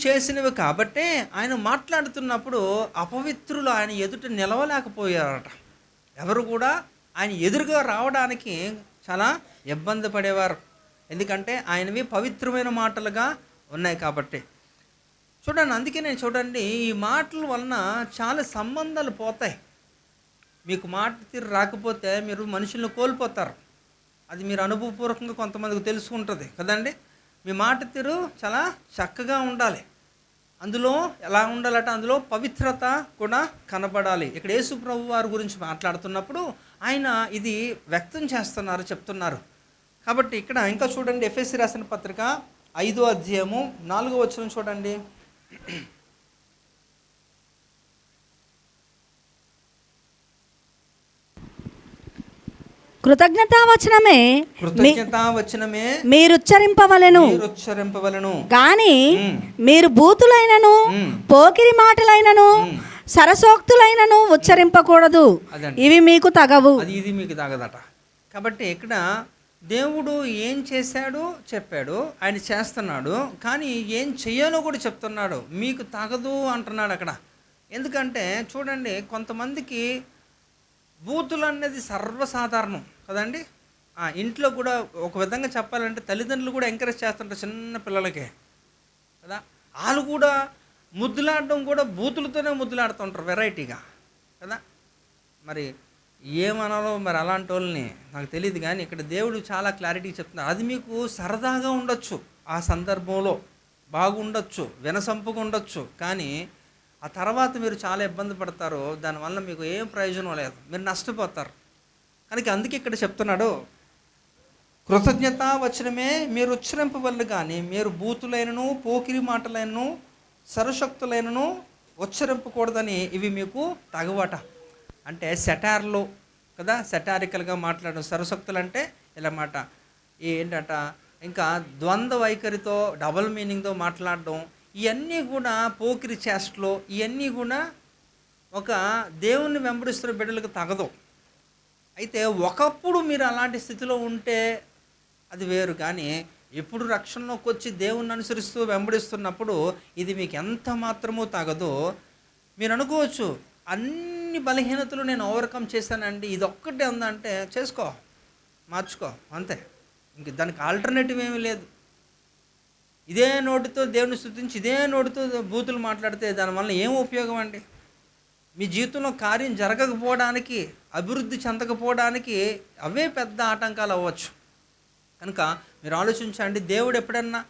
చేసినవి కాబట్టే ఆయన మాట్లాడుతున్నప్పుడు అపవిత్రులు ఆయన ఎదుట నిలవలేకపోయారట. ఎవరు కూడా ఆయన ఎదురుగా రావడానికి చాలా ఇబ్బంది పడేవారు. ఎందుకంటే ఆయనవి పవిత్రమైన మాటలుగా ఉన్నాయి కాబట్టి. చూడండి, అందుకే నేను చూడండి, ఈ మాటల వలన చాలా సంబంధాలు పోతాయి. మీకు మాట తీరు రాకపోతే మీరు మనుషులను కోల్పోతారు. అది మీరు అనుభవపూర్వకంగా కొంతమందికి తెలుసుకుంటుంది కదండి. మీ మాట తీరు చాలా చక్కగా ఉండాలి. అందులో ఎలా ఉండాలట, అందులో పవిత్రత కూడా కనబడాలి. ఇక్కడ యేసు ప్రభు వారి గురించి మాట్లాడుతున్నప్పుడు ఆయన ఇది వ్యక్తం చేస్తున్నారు, చెప్తున్నారు. కాబట్టి ఇక్కడ ఇంకా చూడండి, ఎఫెసీ రాసిన పత్రిక 5వ అధ్యాయము 4వ వచనం చూడండి. కృతజ్ఞతావచనమే మీరుచ్చరింపవలెను గాని మీరు బూతులైనను పోకిరి మాటలైనను సరసోక్తులైనను ఉచ్చరింపకూడదు, ఇవి మీకు తగవు. ఇది మీకు తగదట. కాబట్టి ఇక్కడ దేవుడు ఏం చేశాడో చెప్పాడు, ఆయన చేస్తున్నాడు. కానీ ఏం చెయ్యాలో కూడా చెప్తున్నాడు. మీకు తగదు అంటున్నాడు అక్కడ. ఎందుకంటే చూడండి, కొంతమందికి బూతులు అనేది సర్వసాధారణం కదండి. ఇంట్లో కూడా ఒక విధంగా చెప్పాలంటే తల్లిదండ్రులు కూడా ఎంకరేజ్ చేస్తుంటారు చిన్న పిల్లలకే కదా. వాళ్ళు కూడా ముద్దులాడడం కూడా బూతులతోనే ముద్దులాడుతుంటారు వెరైటీగా కదా. మరి ఏమనాలో మరి అలాంటి వాళ్ళని నాకు తెలియదు. కానీ ఇక్కడ దేవుడు చాలా క్లారిటీ చెప్తున్నారు. అది మీకు సరదాగా ఉండొచ్చు, ఆ సందర్భంలో బాగుండొచ్చు, వినసంపుగా ఉండొచ్చు. కానీ ఆ తర్వాత మీరు చాలా ఇబ్బంది పడతారు. దానివల్ల మీకు ఏం ప్రయోజనం లేదు, మీరు నష్టపోతారు. కనుక అందుకే ఇక్కడ చెప్తున్నాడు, కృతజ్ఞతావచనమే మీరు ఉచ్చరింపవలెను కానీ మీరు బూతులైనను పోకిరి మాటలైనను సరశక్తులైనను ఉచ్చరింపకూడదని, ఇవి మీకు తగవట. అంటే సెటార్లు కదా, సెటారికల్గా మాట్లాడడం. సరశక్తులు అంటే ఇలా మాట ఏంటట, ఇంకా ద్వంద్వ వైఖరితో డబుల్ మీనింగ్తో మాట్లాడడం, ఇవన్నీ కూడా పోకిరి చేష్టలు. ఇవన్నీ కూడా ఒక దేవుణ్ణి వెంబడిస్తున్న బిడ్డలకు తగదు. అయితే ఒకప్పుడు మీరు అలాంటి స్థితిలో ఉంటే అది వేరు. కానీ ఎప్పుడు రక్షణలోకి వచ్చి దేవుణ్ణి అనుసరిస్తూ వెంబడిస్తున్నప్పుడు ఇది మీకు ఎంత మాత్రమూ తగదో. మీరు అనుకోవచ్చు, అన్ని బలహీనతలు నేను ఓవర్కమ్ చేశానండి, ఇది ఒక్కటే ఉందంటే చేసుకో, మార్చుకో, అంతే. ఇంక దానికి ఆల్టర్నేటివ్ ఏమీ లేదు. ఇదే నోటితో దేవుని స్తుతించి ఇదే నోటితో బూతులు మాట్లాడితే దానివల్ల ఏం ఉపయోగం అండి? మీ జీవితంలో కార్యం జరగకపోవడానికి, అభివృద్ధి చెందకపోవడానికి అవే పెద్ద ఆటంకాలు అవ్వచ్చు. కనుక మీరు ఆలోచించండి, దేవుడు ఎప్పుడన్నా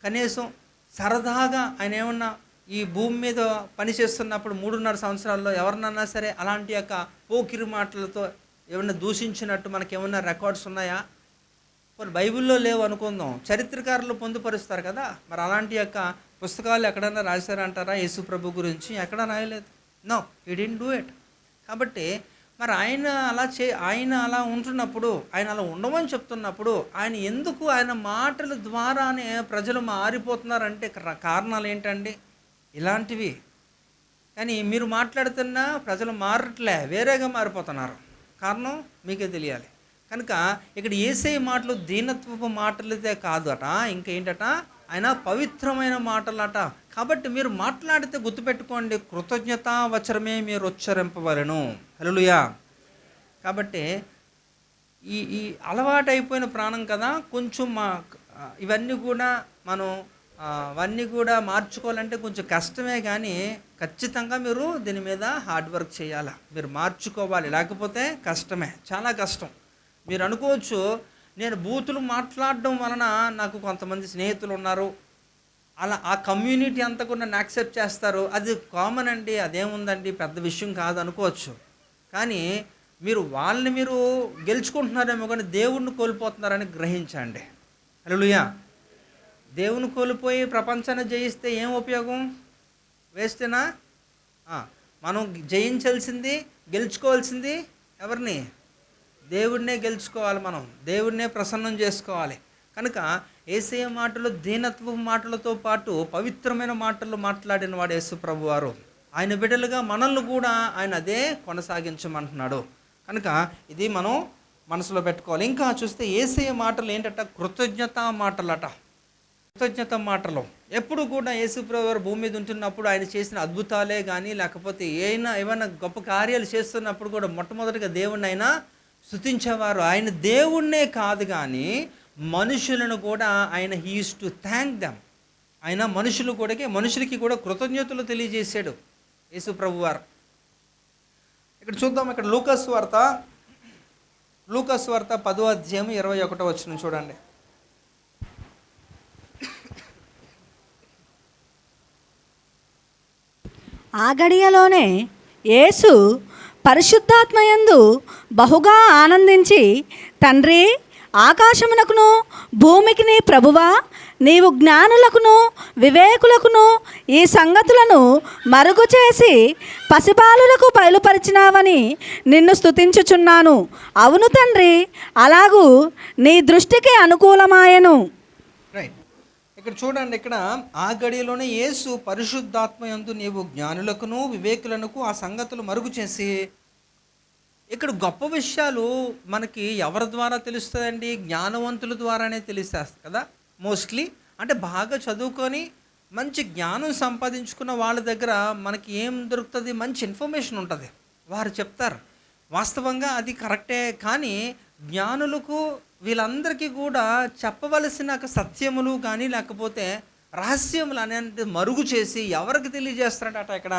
కనీసం సరదాగా ఆయన ఏమన్నా ఈ భూమి మీద పనిచేస్తున్నప్పుడు 3.5 సంవత్సరాల్లో ఎవరినన్నా సరే అలాంటి యొక్క పోకిరి మాటలతో ఏమన్నా దూషించినట్టు మనకేమన్నా రికార్డ్స్ ఉన్నాయా? కొన్ని బైబిల్లో లేవు అనుకుందాం, చరిత్రకారులు పొందుపరుస్తారు కదా. మరి అలాంటి యొక్క పుస్తకాలు ఎక్కడన్నా రాశారంటారా యేసు ప్రభు గురించి? ఎక్కడా రాయలేదు. No, he didn't do it. కాబట్టి మరి ఆయన అలా ఉంటున్నప్పుడు, ఆయన అలా ఉండమని చెప్తున్నప్పుడు, ఆయన ఎందుకు ఆయన మాటల ద్వారానే ప్రజలు మారిపోతున్నారంటే కారణాలు ఏంటండి? ఇలాంటివి కానీ మీరు మాట్లాడుతున్నా ప్రజలు మారట్లే, వేరేగా మారిపోతున్నారు. కారణం మీకే తెలియాలి. కనుక ఇక్కడ యేసయ్య మాటలు దీనత్వపు మాటలదే కాదు అట, ఇంకేంటట, ఆయన పవిత్రమైన మాటలట. కాబట్టి మీరు మాట్లాడితే గుర్తుపెట్టుకోండి, కృతజ్ఞతా వచనమే మీరు ఉచ్చరింపవలెను. హల్లెలూయా. కాబట్టి ఈ ఈ అలవాటైపోయిన ప్రాణం కదా, కొంచెం ఇవన్నీ కూడా మనం అవన్నీ కూడా మార్చుకోవాలంటే కొంచెం కష్టమే, కానీ ఖచ్చితంగా మీరు దీని మీద హార్డ్ వర్క్ చేయాలి, మీరు మార్చుకోవాలి, లేకపోతే కష్టమే, చాలా కష్టం. మీరు అనుకోవచ్చు, నేను బూతులు మాట్లాడడం వలన నాకు కొంతమంది స్నేహితులు ఉన్నారు, అలా ఆ కమ్యూనిటీ అంతా కూడా నన్ను యాక్సెప్ట్ చేస్తారు, అది కామన్ అండి, అదేముందండి, పెద్ద విషయం కాదు అనుకోవచ్చు. కానీ వాళ్ళని మీరు గెలుచుకుంటున్నారేమో, కానీ దేవుణ్ణి కోల్పోతున్నారని గ్రహించండి. హల్లెలూయా. దేవుని కోల్పోయి ప్రపంచాన్ని జయిస్తే ఏం ఉపయోగం? వేస్టేనా? మనం జయించాల్సింది, గెలుచుకోవాల్సింది ఎవరిని? దేవుడినే గెలుచుకోవాలి, మనం దేవుడినే ప్రసన్నం చేసుకోవాలి. కనుక యేసయ్య మాటలు దీనత్వ మాటలతో పాటు పవిత్రమైన మాటలు మాట్లాడిన వాడు యేసు ప్రభువారు. ఆయన బిడ్డలుగా మనల్ని కూడా ఆయన అదే కొనసాగించమంటున్నాడు. కనుక ఇది మనం మనసులో పెట్టుకోవాలి. ఇంకా చూస్తే యేసయ్య మాటలు ఏంటట? కృతజ్ఞతా మాటలట. కృతజ్ఞత మాటలు ఎప్పుడు కూడా యేసు ప్రభువారు భూమి మీద ఉంటున్నప్పుడు ఆయన చేసిన అద్భుతాలే కానీ, లేకపోతే ఏమైనా గొప్ప కార్యాలు చేస్తున్నప్పుడు కూడా మొట్టమొదటిగా దేవుణ్ణి ఆయన స్తుతించేవారు. ఆయన దేవుణ్ణే కాదు కానీ మనుషులను కూడా ఆయన he use to thank them. ఆయన మనుషులకి కూడా కృతజ్ఞతలు తెలియజేశాడు యేసు ప్రభువారు. ఇక్కడ చూద్దాం, ఇక్కడ లూకాసు వార్త 10వ అధ్యాయం 21వ వచనం చూడండి. ఆ గడియలోనే యేసు పరిశుద్ధాత్మయందు బహుగా ఆనందించి, తండ్రి, ఆకాశమునకును భూమికిని ప్రభువా, నీవు జ్ఞానులకును వివేకులకును ఈ సంగతులను మరుగు చేసి పసిబాలులకు బయలుపరిచినావని నిన్ను స్తుతించుచున్నాను. అవును తండ్రి, అలాగూ నీ దృష్టికి అనుకూలమాయను. రైట్. ఇక్కడ చూడండి, ఇక్కడ ఆ గడిలోనే యేసు పరిశుద్ధాత్మయందు నీవు జ్ఞానులకును వివేకులకు ఆ సంగతులు మరుగు చేసి, ఇక్కడ గొప్ప విషయాలు మనకి ఎవరి ద్వారా తెలుస్తుందండి? జ్ఞానవంతుల ద్వారానే తెలిసేస్తుంది కదా మోస్ట్లీ. అంటే బాగా చదువుకొని మంచి జ్ఞానం సంపాదించుకున్న వాళ్ళ దగ్గర మనకి ఏం దొరుకుతుంది? మంచి ఇన్ఫర్మేషన్ ఉంటుంది, వారు చెప్తారు. వాస్తవంగా అది కరెక్టే. కానీ జ్ఞానులకు వీళ్ళందరికీ కూడా చెప్పవలసిన సత్యములు కానీ లేకపోతే రహస్యములు అనేది మరుగు చేసి ఎవరికి తెలియజేస్తాడట? ఇక్కడ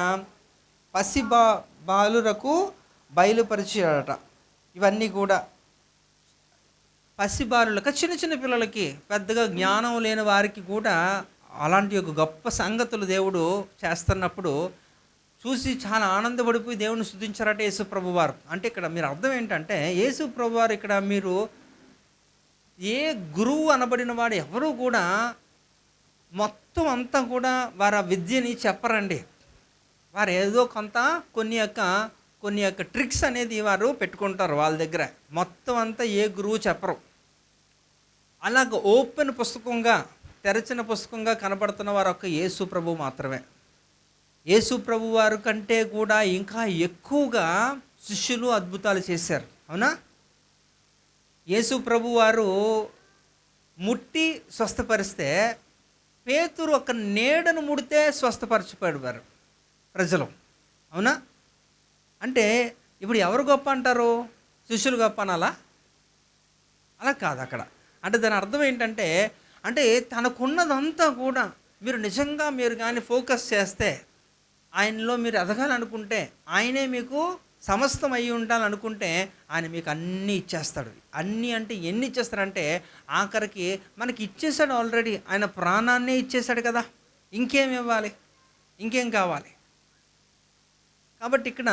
బాలురకు బయలుపరిచాడట. ఇవన్నీ కూడా పసిబాలులకు, చిన్న చిన్న పిల్లలకి, పెద్దగా జ్ఞానం లేని వారికి కూడా అలాంటి ఒక గొప్ప సంగతులు దేవుడు చేస్తున్నప్పుడు చూసి చాలా ఆనందపడిపోయి దేవుని స్తుతించారట యేసు ప్రభువారు. అంటే ఇక్కడ మీరు అర్థం ఏంటంటే, యేసు ప్రభువారు ఇక్కడ మీరు ఏ గురువు అనబడిన వాడు ఎవరు కూడా మొత్తం అంతా కూడా వారి విద్యని చెప్పరండి. వారు ఏదో కొన్ని యొక్క ట్రిక్స్ అనేది వారు పెట్టుకుంటారు వాళ్ళ దగ్గర. మొత్తం అంతా ఏ గురువు చెప్పరు. అలాగ ఓపెన్ పుస్తకంగా, తెరచిన పుస్తకంగా కనబడుతున్న వారు ఒక్క యేసు ప్రభు మాత్రమే. యేసు ప్రభు వారి కంటే కూడా ఇంకా ఎక్కువగా శిష్యులు అద్భుతాలు చేశారు. అవునా? యేసు ప్రభు వారు ముట్టి స్వస్థపరిస్తే పేతురు ఒక నీడను ముడితే స్వస్థపరచబడేవారు ప్రజలు. అవునా? అంటే ఇప్పుడు ఎవరు గొప్ప అంటారు? శిష్యులు గొప్ప అనాలా? అలా కాదు అక్కడ. అంటే దాని అర్థం ఏంటంటే, అంటే తనకున్నదంతా కూడా మీరు కానీ ఫోకస్ చేస్తే, ఆయనలో మీరు ఎదగాలనుకుంటే, ఆయనే మీకు సమస్తం అయ్యి ఉండాలనుకుంటే ఆయన మీకు అన్నీ ఇచ్చేస్తాడు. అన్నీ అంటే ఎన్ని ఇచ్చేస్తాడంటే ఆఖరికి మనకి ఇచ్చేసాడు ఆల్రెడీ. ఆయన ప్రాణాన్నే ఇచ్చేసాడు కదా, ఇంకేం ఇవ్వాలి? ఇంకేం కావాలి? కాబట్టి ఇక్కడ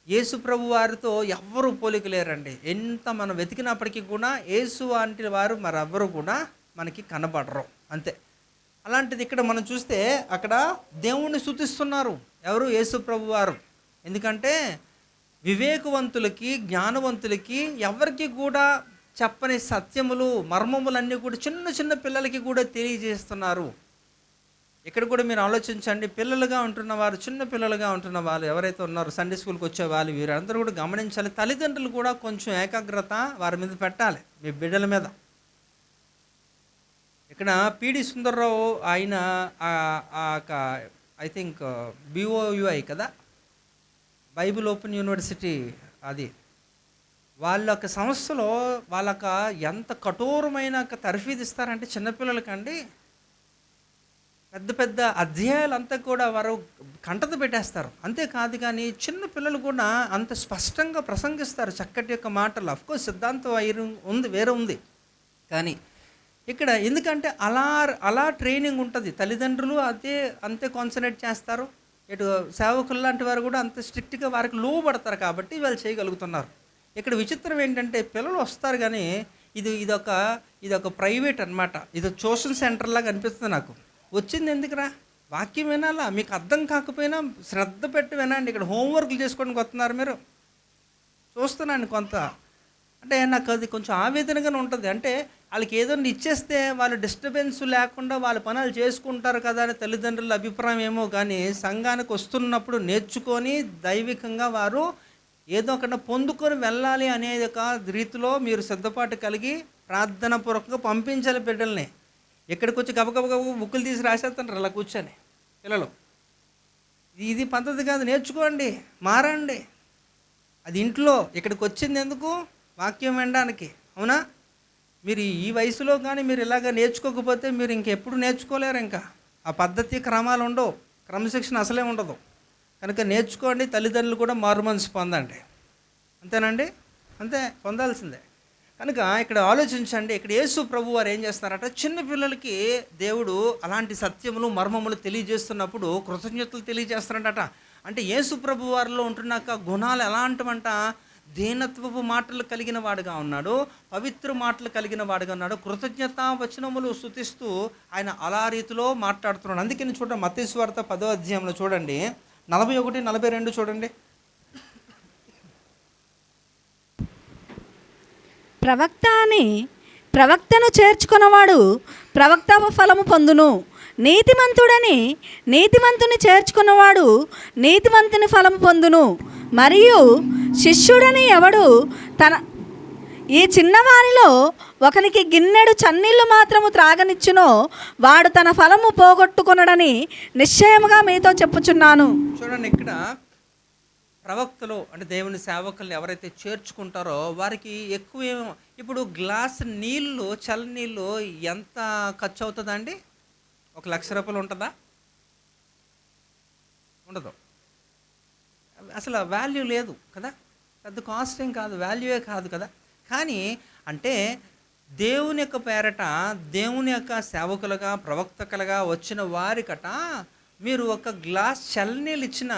యేసు ప్రభు వారితో ఎవ్వరూ పోలిక లేరండి. ఎంత మనం వెతికినప్పటికీ కూడా యేసు వంటి వారు మరెవ్వరూ కూడా మనకి కనబడరు, అంతే. అలాంటిది ఇక్కడ మనం చూస్తే అక్కడ దేవుణ్ణి స్తుతిస్తున్నారు ఎవరు? యేసు ప్రభు వారు. ఎందుకంటే వివేకవంతులకి, జ్ఞానవంతులకి, ఎవరికి కూడా చెప్పని సత్యములు, మర్మములన్నీ కూడా చిన్న చిన్న పిల్లలకి కూడా తెలియజేస్తున్నారు. ఇక్కడ కూడా మీరు ఆలోచించండి, పిల్లలుగా ఉంటున్న వారు, చిన్న పిల్లలుగా ఉంటున్న వాళ్ళు ఎవరైతే ఉన్నారో, సండే స్కూల్కి వచ్చే వాళ్ళు, వీరందరూ కూడా గమనించాలి. తల్లిదండ్రులు కూడా కొంచెం ఏకాగ్రత వారి మీద పెట్టాలి, మీ బిడ్డల మీద. ఇక్కడ పిడి సుందర్రావు ఆయన ఐ థింక్ బిఓయుఐ కదా, బైబిల్ ఓపెన్ యూనివర్సిటీ, అది వాళ్ళ సంస్థలో వాళ్ళక ఎంత కఠోరమైన తర్ఫీదు ఇస్తారంటే చిన్నపిల్లలకండి, పెద్ద పెద్ద అధ్యాయాలంతా కూడా వారు కంటత పెట్టేస్తారు. అంతేకాదు కానీ చిన్న పిల్లలు కూడా అంత స్పష్టంగా ప్రసంగిస్తారు చక్కటి యొక్క మాటలు. అఫ్కోర్స్ సిద్ధాంతం వేరే ఉంది, కానీ ఇక్కడ ఎందుకంటే అలా ట్రైనింగ్ ఉంటుంది. తల్లిదండ్రులు అంతే కాన్సన్ట్రేట్ చేస్తారు, ఇటు సేవకులు లాంటి వారు కూడా అంత స్ట్రిక్ట్గా వారికి లోబడతారు, కాబట్టి వాళ్ళు చేయగలుగుతున్నారు. ఇక్కడ విచిత్రం ఏంటంటే పిల్లలు వస్తారు కానీ ఇదొక ప్రైవేట్ అనమాట, ఇది ట్యూషన్ సెంటర్ లాగా అనిపిస్తుంది నాకు. వచ్చింది ఎందుకురా, వాక్యం వినాలా, మీకు అర్థం కాకపోయినా శ్రద్ధ పెట్టి వినండి. ఇక్కడ హోంవర్క్లు చేసుకోవడానికి వస్తున్నారు మీరు, చూస్తున్నాను కొంత. అంటే నాకు అది కొంచెం ఆవేదనగానే ఉంటుంది. అంటే వాళ్ళకి ఏదో ఇచ్చేస్తే వాళ్ళు డిస్టర్బెన్స్ లేకుండా వాళ్ళ పనులు చేసుకుంటారు కదా అని తల్లిదండ్రుల అభిప్రాయం ఏమో, కానీ సంఘానికి వస్తున్నప్పుడు నేర్చుకొని దైవికంగా వారు ఏదో ఒకటి పొందుకొని వెళ్ళాలి అనేది ఒక రీతిలో మీరు సిద్ధపాటు కలిగి ప్రార్థన పూర్వకంగా పంపించాలి బిడ్డల్ని. ఎక్కడికి వచ్చి గబగబ బుక్కులు తీసి రాసేస్తుంటారు అలా కూర్చొని పిల్లలు. ఇది పద్ధతి కాదు, నేర్చుకోండి, మారండి. అది ఇంట్లో, ఇక్కడికి వచ్చింది ఎందుకు, వాక్యం వినడానికి, అవునా? మీరు ఈ వయసులో కానీ మీరు ఇలాగ నేర్చుకోకపోతే మీరు ఇంకెప్పుడు నేర్చుకోలేరు. ఇంకా ఆ పద్ధతి క్రమాలు ఉండవు, క్రమశిక్షణ అసలే ఉండదు. కనుక నేర్చుకోండి, తల్లిదండ్రులు కూడా మారు మనసు పొందండి. అంతేనండి, అంతే, పొందాల్సిందే. కనుక ఇక్కడ ఆలోచించండి, ఇక్కడ యేసు ప్రభు వారు ఏం చేస్తున్నారట, చిన్న పిల్లలకి దేవుడు అలాంటి సత్యములు మర్మములు తెలియజేస్తున్నప్పుడు కృతజ్ఞతలు తెలియజేస్తున్నాడట. అంటే యేసు ప్రభు వారిలో ఉంటున్నాక గుణాలు ఎలాంటివంట, దీనత్వపు మాటలు కలిగిన వాడుగా ఉన్నాడు, పవిత్ర మాటలు కలిగిన వాడుగా ఉన్నాడు, కృతజ్ఞతా వచనములు స్తుతిస్తూ ఆయన అలా రీతిలో మాట్లాడుతున్నాడు. అందుకని చూడండి, మత్తయి సువార్త 10వ అధ్యాయంలో చూడండి, 41, 42 చూడండి. ప్రవక్తను చేర్చుకున్నవాడు ప్రవక్త ఫలము పొందును, నీతిమంతుని చేర్చుకున్నవాడు నీతిమంతుని ఫలము పొందును. మరియు శిష్యుడని ఎవడు ఈ చిన్నవారిలో ఒకనికి గిన్నెడు చన్నీళ్ళు మాత్రము త్రాగనిచ్చునో వాడు తన ఫలము పోగొట్టుకొనడని నిశ్చయముగా మీతో చెప్పుచున్నాను. చూడండి, ఇక్కడ ప్రవక్తలు అంటే దేవుని సేవకులను ఎవరైతే చేర్చుకుంటారో వారికి ఎక్కువ ఇప్పుడు గ్లాస్ నీళ్ళు, చల్ల నీళ్ళు ఎంత ఖర్చు అవుతుందండి? 1,00,000 రూపాయలు ఉంటుందా? ఉండదు. అసలు వాల్యూ లేదు కదా, పెద్ద కాస్ట్ ఏం కాదు, వాల్యూయే కాదు కదా. కానీ అంటే దేవుని యొక్క పేరట, దేవుని యొక్క సేవకులుగా, ప్రవక్తలుగా వచ్చిన వారికట మీరు ఒక గ్లాస్ చల్లనీళ్ళు ఇచ్చిన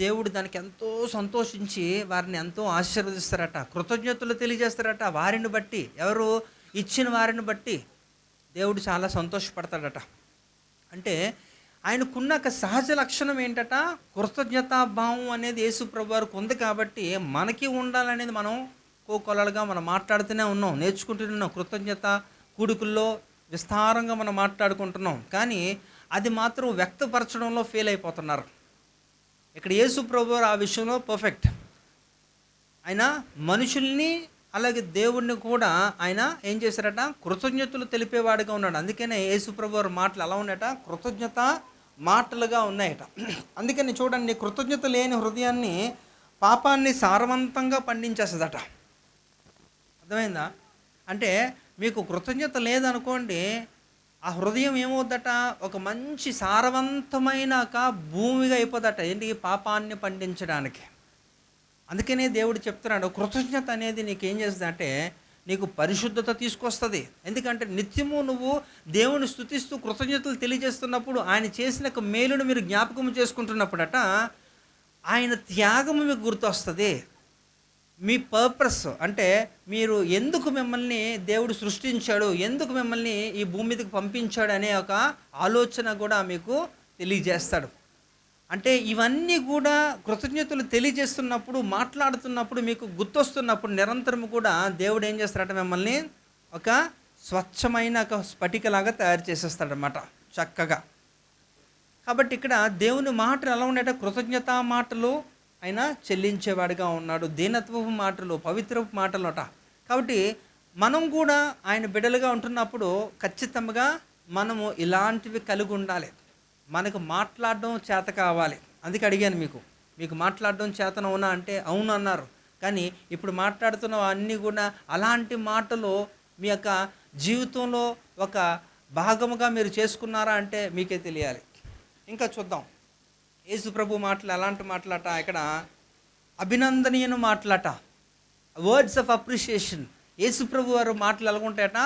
దేవుడు దానికి ఎంతో సంతోషించి వారిని ఎంతో ఆశీర్వదిస్తారట, కృతజ్ఞతలు తెలియజేస్తారట. వారిని బట్టి, ఎవరు ఇచ్చిన వారిని బట్టి దేవుడు చాలా సంతోషపడతాడట. అంటే ఆయనకున్న సహజ లక్షణం ఏంటట, కృతజ్ఞతాభావం అనేది యేసు ప్రభు వారికి ఉంది. కాబట్టి మనకి ఉండాలనేది మనం కోకొలలుగా మనం మాట్లాడుతూనే ఉన్నాం, నేర్చుకుంటూనే ఉన్నాం. కృతజ్ఞత కూడుకుల్లో విస్తారంగా మనం మాట్లాడుకుంటున్నాం, కానీ అది మాత్రం వ్యక్తపరచడంలో ఫెయిల్ అయిపోతున్నారు. ఇక్కడ యేసు ప్రభు వారు ఆ విషయంలో పర్ఫెక్ట్. ఆయన మనుషుల్ని అలాగే దేవుణ్ణి కూడా ఆయన ఏం చేశారట, కృతజ్ఞతలు తెలిపేవాడుగా ఉన్నాడు. అందుకనే యేసు ప్రభు వారి మాటలు ఎలా ఉన్నాయట, కృతజ్ఞత మాటలుగా ఉన్నాయట. అందుకని చూడండి, కృతజ్ఞత లేని హృదయాన్ని పాపాన్ని సారవంతంగా పండించేస్తుందట. అర్థమైందా? అంటే మీకు కృతజ్ఞత లేదనుకోండి, ఆ హృదయం ఏమవుద్దట, ఒక మంచి సారవంతమైన భూమిగా అయిపోదట. ఏంటి? పాపాన్ని పండించడానికి. అందుకనే దేవుడు చెప్తున్నాడు, కృతజ్ఞత అనేది నీకు ఏం చేస్తుందంటే నీకు పరిశుద్ధత తీసుకొస్తుంది. ఎందుకంటే నిత్యము నువ్వు దేవుని స్తుతిస్తూ కృతజ్ఞతలు తెలియజేస్తున్నప్పుడు, ఆయన చేసిన మేలును మీరు జ్ఞాపకం చేసుకుంటున్నప్పుడట ఆయన త్యాగము మీకు గుర్తొస్తుంది. మీ పర్పస్ అంటే మీరు ఎందుకు మిమ్మల్ని దేవుడు సృష్టించాడు, ఎందుకు మిమ్మల్ని ఈ భూమి మీదకి పంపించాడు అనే ఒక ఆలోచన కూడా మీకు తెలియజేస్తాడు. అంటే ఇవన్నీ కూడా కృతజ్ఞతలు తెలియజేస్తున్నప్పుడు, మాట్లాడుతున్నప్పుడు, మీకు గుర్తొస్తున్నప్పుడు నిరంతరం కూడా దేవుడు ఏం చేస్తాడట, మిమ్మల్ని ఒక స్వచ్ఛమైన ఒక స్ఫటికలాగా తయారు చేసేస్తాడనమాట చక్కగా. కాబట్టి ఇక్కడ దేవుని మాటలు ఎలా ఉన్నాయట, కృతజ్ఞతా మాటలు ఆయన చెల్లించేవాడిగా ఉన్నాడు, దీనత్వపు మాటలు, పవిత్రపు మాటలు. కాబట్టి మనం కూడా ఆయన బిడ్డలుగా ఉంటున్నప్పుడు ఖచ్చితంగా మనము ఇలాంటివి కలిగి ఉండాలి. మనకు మాట్లాడడం చేత కావాలి. అందుకే అడిగాను, మీకు మాట్లాడడం చేతనవునా అంటే అవును అన్నారు. కానీ ఇప్పుడు మాట్లాడుతున్న అన్నీ కూడా అలాంటి మాటలు మీ యొక్క జీవితంలో ఒక భాగముగా మీరు చేసుకున్నారా అంటే మీకే తెలియాలి. ఇంకా చూద్దాం యేసు ప్రభు మాటలు ఎలాంటి మాటలట, ఇక్కడ అభినందనీయను మాటలట, వర్డ్స్ ఆఫ్ అప్రిషియేషన్. యేసు ప్రభు వారు మాటలు ఎలాగుంటాయట,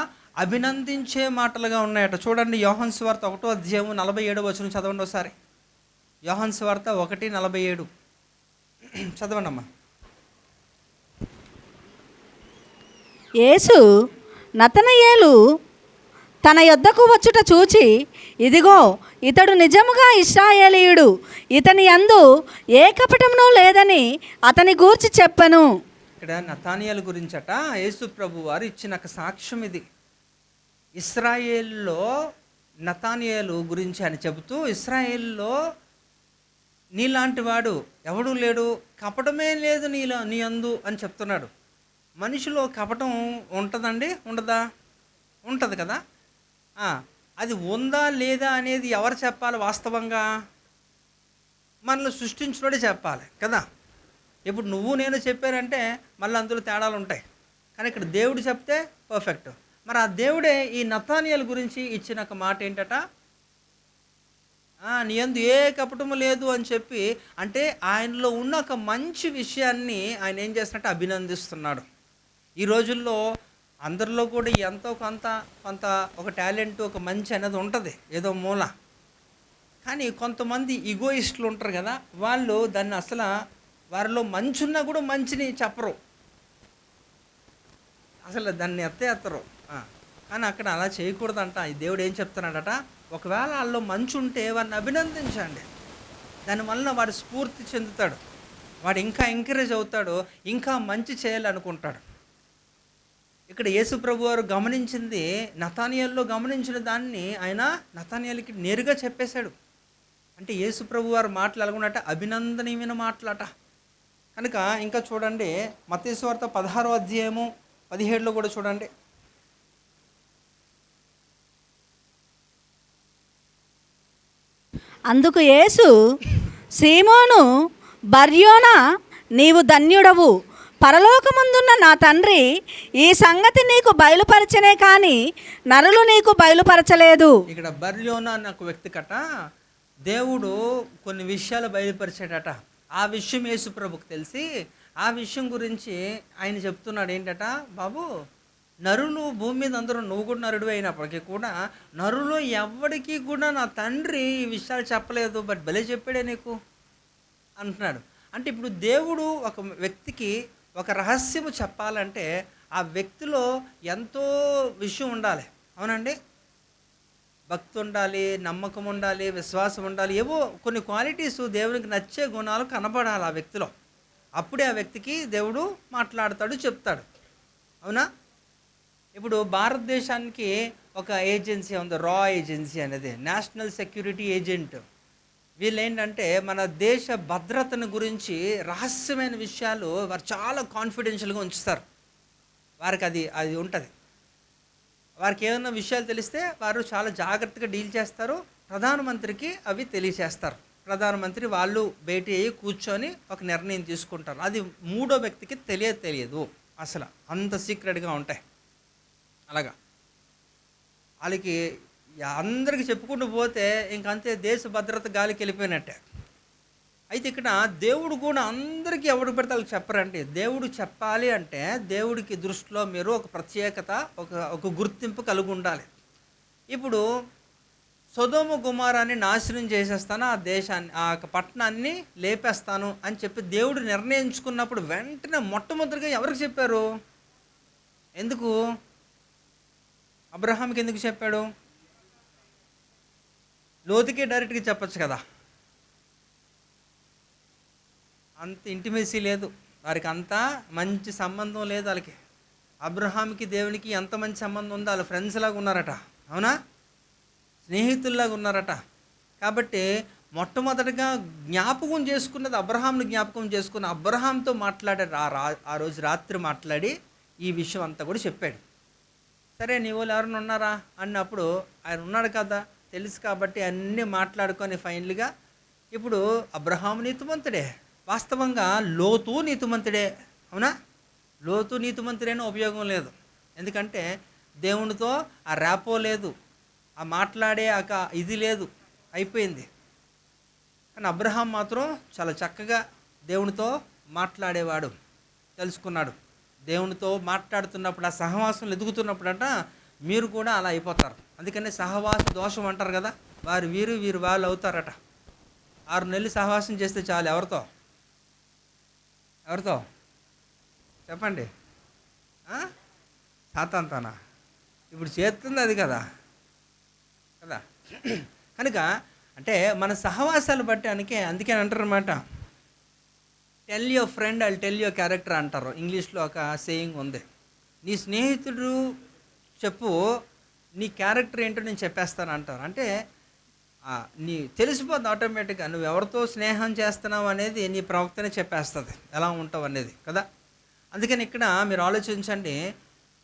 అభినందించే మాటలుగా ఉన్నాయట. చూడండి యోహాను సువార్త 1:47 వచనం చదవండి ఒకసారి. యోహాను సువార్త 1:47 చదవండి అమ్మా. యేసు నతనయేలు తన యొద్దకు వచ్చుట చూచి, ఇదిగో ఇతడు నిజముగా ఇశ్రాయేలీయుడు, ఇతని యందు ఏ కపటమును లేదని అతని గూర్చి చెప్పను. ఇక్కడ నతానియేలు గురించట యేసు ప్రభు వారు ఇచ్చిన ఒక సాక్ష్యం ఇది. ఇశ్రాయేల్లో నతానియేలు గురించి అని చెబుతూ, ఇశ్రాయేల్లో నీలాంటి వాడు ఎవడూ లేడు, కపటమే లేదు నీ అందు అని చెప్తున్నాడు. మనిషిలో కపటం ఉంటుందండి, ఉండదా? ఉంటుంది కదా. అది ఉందా లేదా అనేది ఎవరు చెప్పాలి? వాస్తవంగా మనల్ని సృష్టించినోడే చెప్పాలి కదా. ఇప్పుడు నువ్వు నేను చెప్పానంటే మళ్ళీ అందులో తేడాలు ఉంటాయి, కానీ ఇక్కడ దేవుడు చెప్తే పర్ఫెక్ట్. మరి ఆ దేవుడే ఈ నతానియేలు గురించి ఇచ్చిన ఒక మాట ఏంటట, నీ యందు ఏ కపటము లేదు అని చెప్పి, అంటే ఆయనలో ఉన్న ఒక మంచి విషయాన్ని ఆయన ఏం చేస్తున్నట్టు అభినందిస్తున్నాడు. ఈ రోజుల్లో అందరిలో కూడా ఎంతో కొంత ఒక టాలెంట్, ఒక మంచి అనేది ఉంటుంది ఏదో మూల. కానీ కొంతమంది ఈగోయిస్టులు ఉంటారు కదా, వాళ్ళు దాన్ని అసలు వారిలో మంచి ఉన్నా కూడా మంచిని చెప్పరు, అసలు దాన్ని ఎత్తరు. కానీ అక్కడ అలా చేయకూడదంట. ఈ దేవుడు ఏం చెప్తున్నాడట, ఒకవేళ వాళ్ళలో మంచి ఉంటే వాడిని అభినందించండి. దానివల్ల వాడు స్ఫూర్తి చెందుతాడు, వాడు ఇంకా ఎంకరేజ్ అవుతాడు, ఇంకా మంచి చేయాలనుకుంటాడు. ఇక్కడ యేసు ప్రభు వారు గమనించింది, నతానియేలులో గమనించిన దాన్ని ఆయన నతానియేలుకి నేరుగా చెప్పేశాడు. అంటే యేసు ప్రభు వారు మాటలు ఎలాగున్నట్ట, అభినందనీయమైన మాటలట. కనుక ఇంకా చూడండి మత్తయి సువార్త 16:17 కూడా చూడండి. అందుకు యేసు, సీమోను బర్యోనా, నీవు ధన్యుడవు, పరలోకమందున్న నా తండ్రి ఈ సంగతి నీకు బయలుపరచనే కానీ నరులు నీకు బయలుపరచలేదు. ఇక్కడ బర్యోనా అన్న ఒక వ్యక్తి కట దేవుడు కొన్ని విషయాలు బయలుపరిచాడట. ఆ విషయం యేసు ప్రభుకు తెలిసి ఆ విషయం గురించి ఆయన చెప్తున్నాడు ఏంటట, బాబు నరులు భూమి మీద అందరూ, నువ్వు కూడా నరుడు అయినప్పటికీ కూడా నరులు ఎవరికి కూడా నా తండ్రి ఈ విషయాలు చెప్పలేదు, బట్ భలే చెప్పాడే నీకు అంటున్నాడు. అంటే ఇప్పుడు దేవుడు ఒక వ్యక్తికి ఒక రహస్యము చెప్పాలంటే ఆ వ్యక్తిలో ఎంతో విషయం ఉండాలి, అవునండి. భక్తి ఉండాలి, నమ్మకం ఉండాలి, విశ్వాసం ఉండాలి, ఏవో కొన్ని క్వాలిటీస్ దేవునికి నచ్చే గుణాలు కనబడాలి ఆ వ్యక్తిలో. అప్పుడే ఆ వ్యక్తికి దేవుడు మాట్లాడతాడు, చెప్తాడు, అవునా. ఇప్పుడు భారతదేశానికి ఒక ఏజెన్సీ ఉంది, రా ఏజెన్సీ అనేది, నేషనల్ సెక్యూరిటీ ఏజెంట్. వీళ్ళు ఏంటంటే మన దేశ భద్రతను గురించి రహస్యమైన విషయాలు వారు చాలా కాన్ఫిడెన్షియల్గా ఉంచుతారు. వారికి అది ఉంటుంది. వారికి ఏమైనా విషయాలు తెలిస్తే వారు చాలా జాగ్రత్తగా డీల్ చేస్తారు. ప్రధానమంత్రికి అవి తెలియచేస్తారు. ప్రధానమంత్రి వాళ్ళు భేటీ అయ్యి కూర్చొని ఒక నిర్ణయం తీసుకుంటారు. అది మూడో వ్యక్తికి తెలియదు, అసలు అంత సీక్రెట్గా ఉంటాయి. అలాగా వాళ్ళకి అందరికీ చెప్పుకుంటూ పోతే ఇంకంతే, దేశ భద్రత గాలికి వెళ్ళిపోయినట్టే. అయితే ఇక్కడ దేవుడు కూడా అందరికీ ఎవడు పెడితే వాళ్ళకి చెప్పరండి. దేవుడు చెప్పాలి అంటే దేవుడికి దృష్టిలో మీరు ఒక ప్రత్యేకత, ఒక గుర్తింపు కలిగి ఉండాలి. ఇప్పుడు సొదొమ గొమొర్రాని నాశనం చేసేస్తాను, ఆ దేశాన్ని, ఆ పట్టణాన్ని లేపేస్తాను అని చెప్పి దేవుడు నిర్ణయించుకున్నప్పుడు వెంటనే మొట్టమొదటిగా ఎవరికి చెప్పారు? ఎందుకు? అబ్రహాంకి ఎందుకు చెప్పాడు? లోతుకే డైరెక్ట్గా చెప్పచ్చు కదా. అంత ఇంటిమేసీ లేదు వారికి, అంత మంచి సంబంధం లేదు వాళ్ళకి. అబ్రహాంకి దేవునికి ఎంత మంచి సంబంధం ఉందో, వాళ్ళు ఫ్రెండ్స్ లాగా ఉన్నారట, అవునా, స్నేహితుల్లాగా ఉన్నారట. కాబట్టి మొట్టమొదటిగా జ్ఞాపకం చేసుకున్నది అబ్రహాంను జ్ఞాపకం చేసుకుని అబ్రహాంతో మాట్లాడాడు. ఆ రోజు రాత్రి మాట్లాడి ఈ విషయం అంతా కూడా చెప్పాడు. సరే నీ వాళ్ళు ఎవరైనా ఉన్నారా అన్నప్పుడు ఆయన ఉన్నాడు కదా, తెలుసు కాబట్టి అన్నీ మాట్లాడుకొని ఫైనల్గా ఇప్పుడు అబ్రహాము నీతిమంతుడే, వాస్తవంగా లోతు నీతిమంతుడే. అవునా? లోతు నీతిమంతుడైనా ఉపయోగం లేదు. ఎందుకంటే దేవునితో ఆ ర్యాపో లేదు, ఆ మాట్లాడే ఇది లేదు, అయిపోయింది. కానీ అబ్రహాం మాత్రం చాలా చక్కగా దేవునితో మాట్లాడేవాడు, తెలుసుకున్నాడు. దేవునితో మాట్లాడుతున్నప్పుడు ఆ సహవాసంలో ఎదుగుతున్నప్పుడంట మీరు కూడా అలా అయిపోతారు. అందుకని సహవాస దోషం అంటారు కదా, వారు వీరు వీరు వాళ్ళు అవుతారట. 6 నెలలు సహవాసం చేస్తే చాలు. ఎవరితో ఎవరితో చెప్పండి? సాతానుతోనా? ఇప్పుడు చేస్తుంది అది కదా కదా. కనుక అంటే మన సహవాసాలు బట్టి అందుకే అంటారు అనమాట, tell your friend I tell your character అంటారు. ఇంగ్లీష్లో ఒక సేయింగ్ ఉంది, నీ స్నేహితుడు చెప్పు నీ క్యారెక్టర్ ఏంటో నేను చెప్పేస్తాను అంటారు. అంటే నీ తెలిసిపోద్ది ఆటోమేటిక్గా నువ్వు ఎవరితో స్నేహం చేస్తున్నావు అనేది నీ ప్రవక్తనే చెప్పేస్తుంది, ఎలా ఉంటావు అనేది కదా. అందుకని ఇక్కడ మీరు ఆలోచించండి,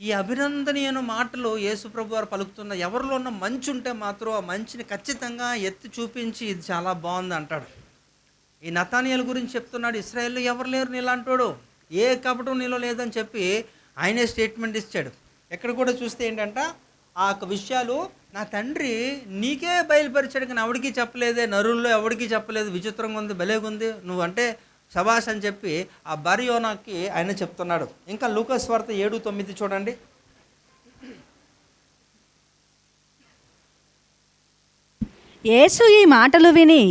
ఈ అభినందనీయమైన మాటలు యేసుప్రభు వారు పలుకుతున్న ఎవరిలో ఉన్న మంచి ఉంటే మాత్రం ఆ మంచిని ఖచ్చితంగా ఎత్తి చూపించి ఇది చాలా బాగుంది అంటాడు. ఈ నతానియేలు గురించి చెప్తున్నాడు, ఇశ్రాయేల్లో ఎవరు లేరు నీలాంటోడు, ఏ కపటం నీలో లేదని చెప్పి ఆయనే స్టేట్మెంట్ ఇచ్చాడు. ఎక్కడ కూడా చూస్తే ఏంటంట, ఆ యొక్క విషయాలు నా తండ్రి నీకే బయలుపరిచాడు కానీ ఎవడికి చెప్పలేదే, నరుల్లో ఎవడికి చెప్పలేదు, విచిత్రంగా ఉంది, భలేగుంది, నువ్వు అంటే శబాష్ అని చెప్పి ఆ బర్యోనాకి ఆయన చెప్తున్నాడు. ఇంకా లూకాసు వార్త 7:9 చూడండి. యేసు ఈ మాటలు విని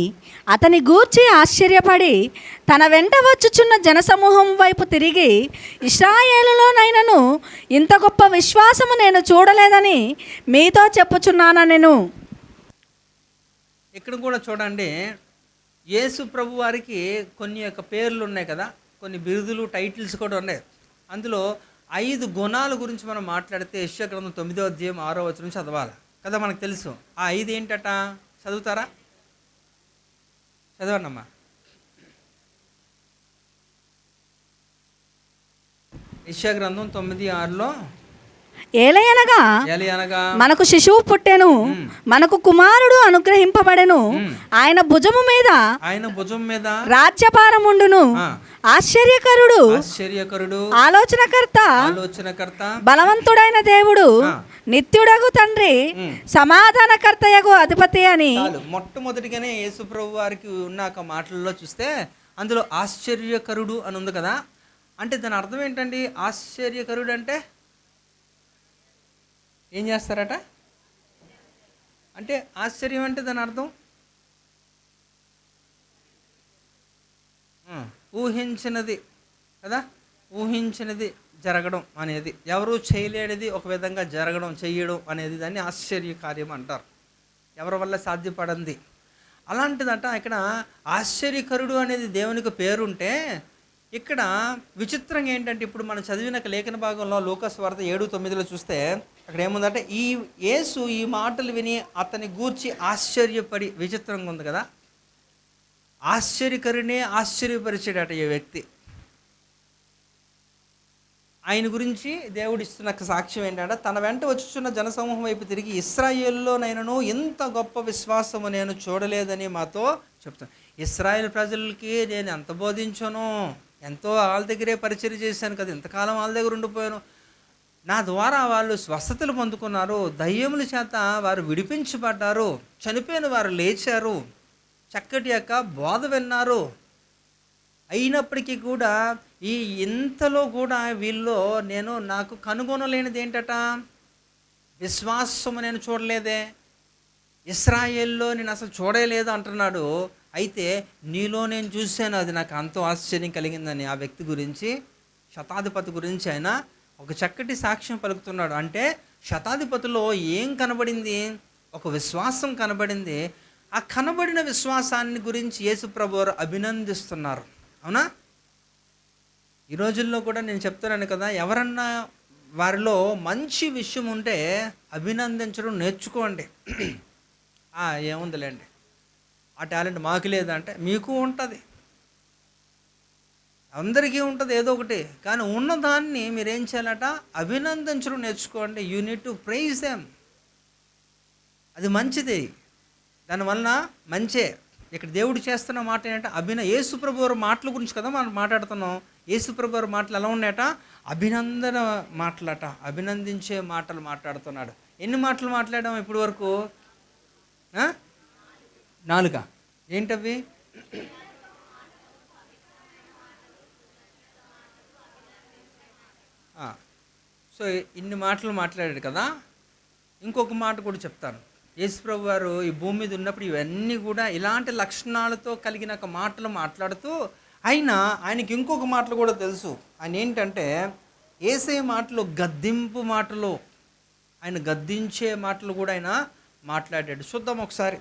అతని గూర్చి ఆశ్చర్యపడి తన వెంట వచ్చుచున్న జనసమూహం వైపు తిరిగి, ఇశ్రాయేలులోనైనను ఇంత గొప్ప విశ్వాసము నేను చూడలేదని మీతో చెప్పుచున్నాను నేను. ఇక్కడ కూడా చూడండి, యేసు ప్రభు వారికి కొన్ని యొక్క పేర్లు ఉన్నాయి కదా, కొన్ని బిరుదులు టైటిల్స్ కూడా ఉన్నాయి. అందులో 5 గుణాల గురించి మనం మాట్లాడితే యెషయా గ్రంథం 9వ అధ్యాయం 6వ వచనం చదవాలి కదా, మనకు తెలుసు. ఆ 5 ఏంటట, చదువుతారా? చదవండి అమ్మా. యెషయా గ్రంథం 9:6లో ఏలయనగా మనకు శిశువు పుట్టెను, మనకు కుమారుడు అనుగ్రహింపబడెను, ఆయన భుజము మీద రాజ్యభారముండును, ఆశ్చర్యకరుడు ఆలోచనకర్త బలవంతుడైన దేవుడు, నిత్యుడగు తండ్రి, సమాధానకర్తయగు అధిపతి అని. మొట్టమొదటిగానే యేసు ప్రభు వారికి ఉన్న మాటల్లో చూస్తే అందులో ఆశ్చర్యకరుడు అని ఉంది కదా. అంటే దాని అర్థం ఏంటండి? ఆశ్చర్యకరుడు అంటే ఏం చేస్తారట? అంటే ఆశ్చర్యం అంటే దాని అర్థం ఊహించినది కదా, ఊహించినది జరగడం అనేది, ఎవరు చేయలేనిది ఒక విధంగా జరగడం, చెయ్యడం అనేది దాన్ని ఆశ్చర్య కార్యం అంటారు, ఎవరి వల్ల సాధ్యపడింది. అలాంటిదట ఇక్కడ ఆశ్చర్యకరుడు అనేది దేవునికి పేరుంటే, ఇక్కడ విచిత్రంగా ఏంటంటే ఇప్పుడు మనం చదివిన లేఖన భాగంలో లూకాసు వార్త 7:9లో చూస్తే అక్కడ ఏముందంటే, ఈ యేసు ఈ మాటలు విని అతని గూర్చి ఆశ్చర్యపడి, విచిత్రంగా ఉంది కదా, ఆశ్చర్యకరునే ఆశ్చర్యపరిచాడట ఈ వ్యక్తి. ఆయన గురించి దేవుడు ఇస్తున్న సాక్ష్యం ఏంటంటే, తన వెంట వచ్చుచున్న జనసమూహం వైపు తిరిగి, ఇశ్రాయేలులోనైనను ఇంత గొప్ప విశ్వాసము నేను చూడలేదని మాతో చెప్తాను. ఇశ్రాయేల్ ప్రజలకి నేను ఎంత బోధించాను, ఎంతో వాళ్ళ దగ్గరే పరిచయం చేశాను కదా, ఇంతకాలం వాళ్ళ దగ్గర ఉండిపోయాను, నా ద్వారా వాళ్ళు స్వస్థతలు పొందుకున్నారు, దయ్యముల చేత వారు విడిపించబడ్డారు, చనిపోయిన వారు లేచారు, చక్కటి యొక్క బోధ విన్నారు. అయినప్పటికీ కూడా ఈ ఇంతలో కూడా వీళ్ళలో నేను నాకు కనుగొనలేనిది ఏంటట, విశ్వాసము నేను చూడలేదే, ఇశ్రాయేల్లో నేను అసలు చూడలేదు అంటున్నాడు. అయితే నీలో నేను చూశాను, అది నాకు అంతో ఆశ్చర్యం కలిగిందని ఆ వ్యక్తి గురించి, శతాధిపతి గురించి ఆయన ఒక చక్కటి సాక్ష్యం పలుకుతున్నాడు. అంటే శతాధిపతిలో ఏం కనబడింది? ఒక విశ్వాసం కనబడింది. ఆ కనబడిన విశ్వాసాన్ని గురించి యేసుప్రభు వారు అభినందిస్తున్నారు. అవునా? ఈ రోజుల్లో కూడా నేను చెప్తున్నాను కదా, ఎవరన్నా వారిలో మంచి విషయం ఉంటే అభినందించడం నేర్చుకోండి. ఏముందిలేండి, ఆ టాలెంట్ మాకు లేదంటే మీకు ఉంటుంది, అందరికీ ఉంటుంది ఏదో ఒకటి. కానీ ఉన్నదాన్ని మీరేం చేయాలట, అభినందించడం నేర్చుకోండి. You need to praise them. అది మంచిది, దానివలన మంచే. ఇక్కడ దేవుడు చేస్తున్న మాట ఏంటంటే యేసుప్రభు వారి మాటల గురించి కదా మనం మాట్లాడుతున్నాం. యేసుప్రభు వారి మాటలు ఎలా ఉన్నాయట, అభినందన మాటలట, అభినందించే మాటలు మాట్లాడుతున్నాడు. ఎన్ని మాటలు మాట్లాడాం ఇప్పటి వరకు? 4. ఏంటవి? సో ఇన్ని మాటలు మాట్లాడాడు కదా. ఇంకొక మాట కూడా చెప్తాను. యేసుప్రభు వారు ఈ భూమి మీద ఉన్నప్పుడు ఇవన్నీ కూడా ఇలాంటి లక్షణాలతో కలిగిన ఒక మాటలు మాట్లాడుతూ ఆయనకి ఇంకొక మాటలు కూడా తెలుసు. ఆయన ఏంటంటే యేసయ్య మాటలు గద్దింపు మాటలు, ఆయన గద్దించే మాటలు కూడా ఆయన మాట్లాడాడు. చూద్దాం ఒకసారి.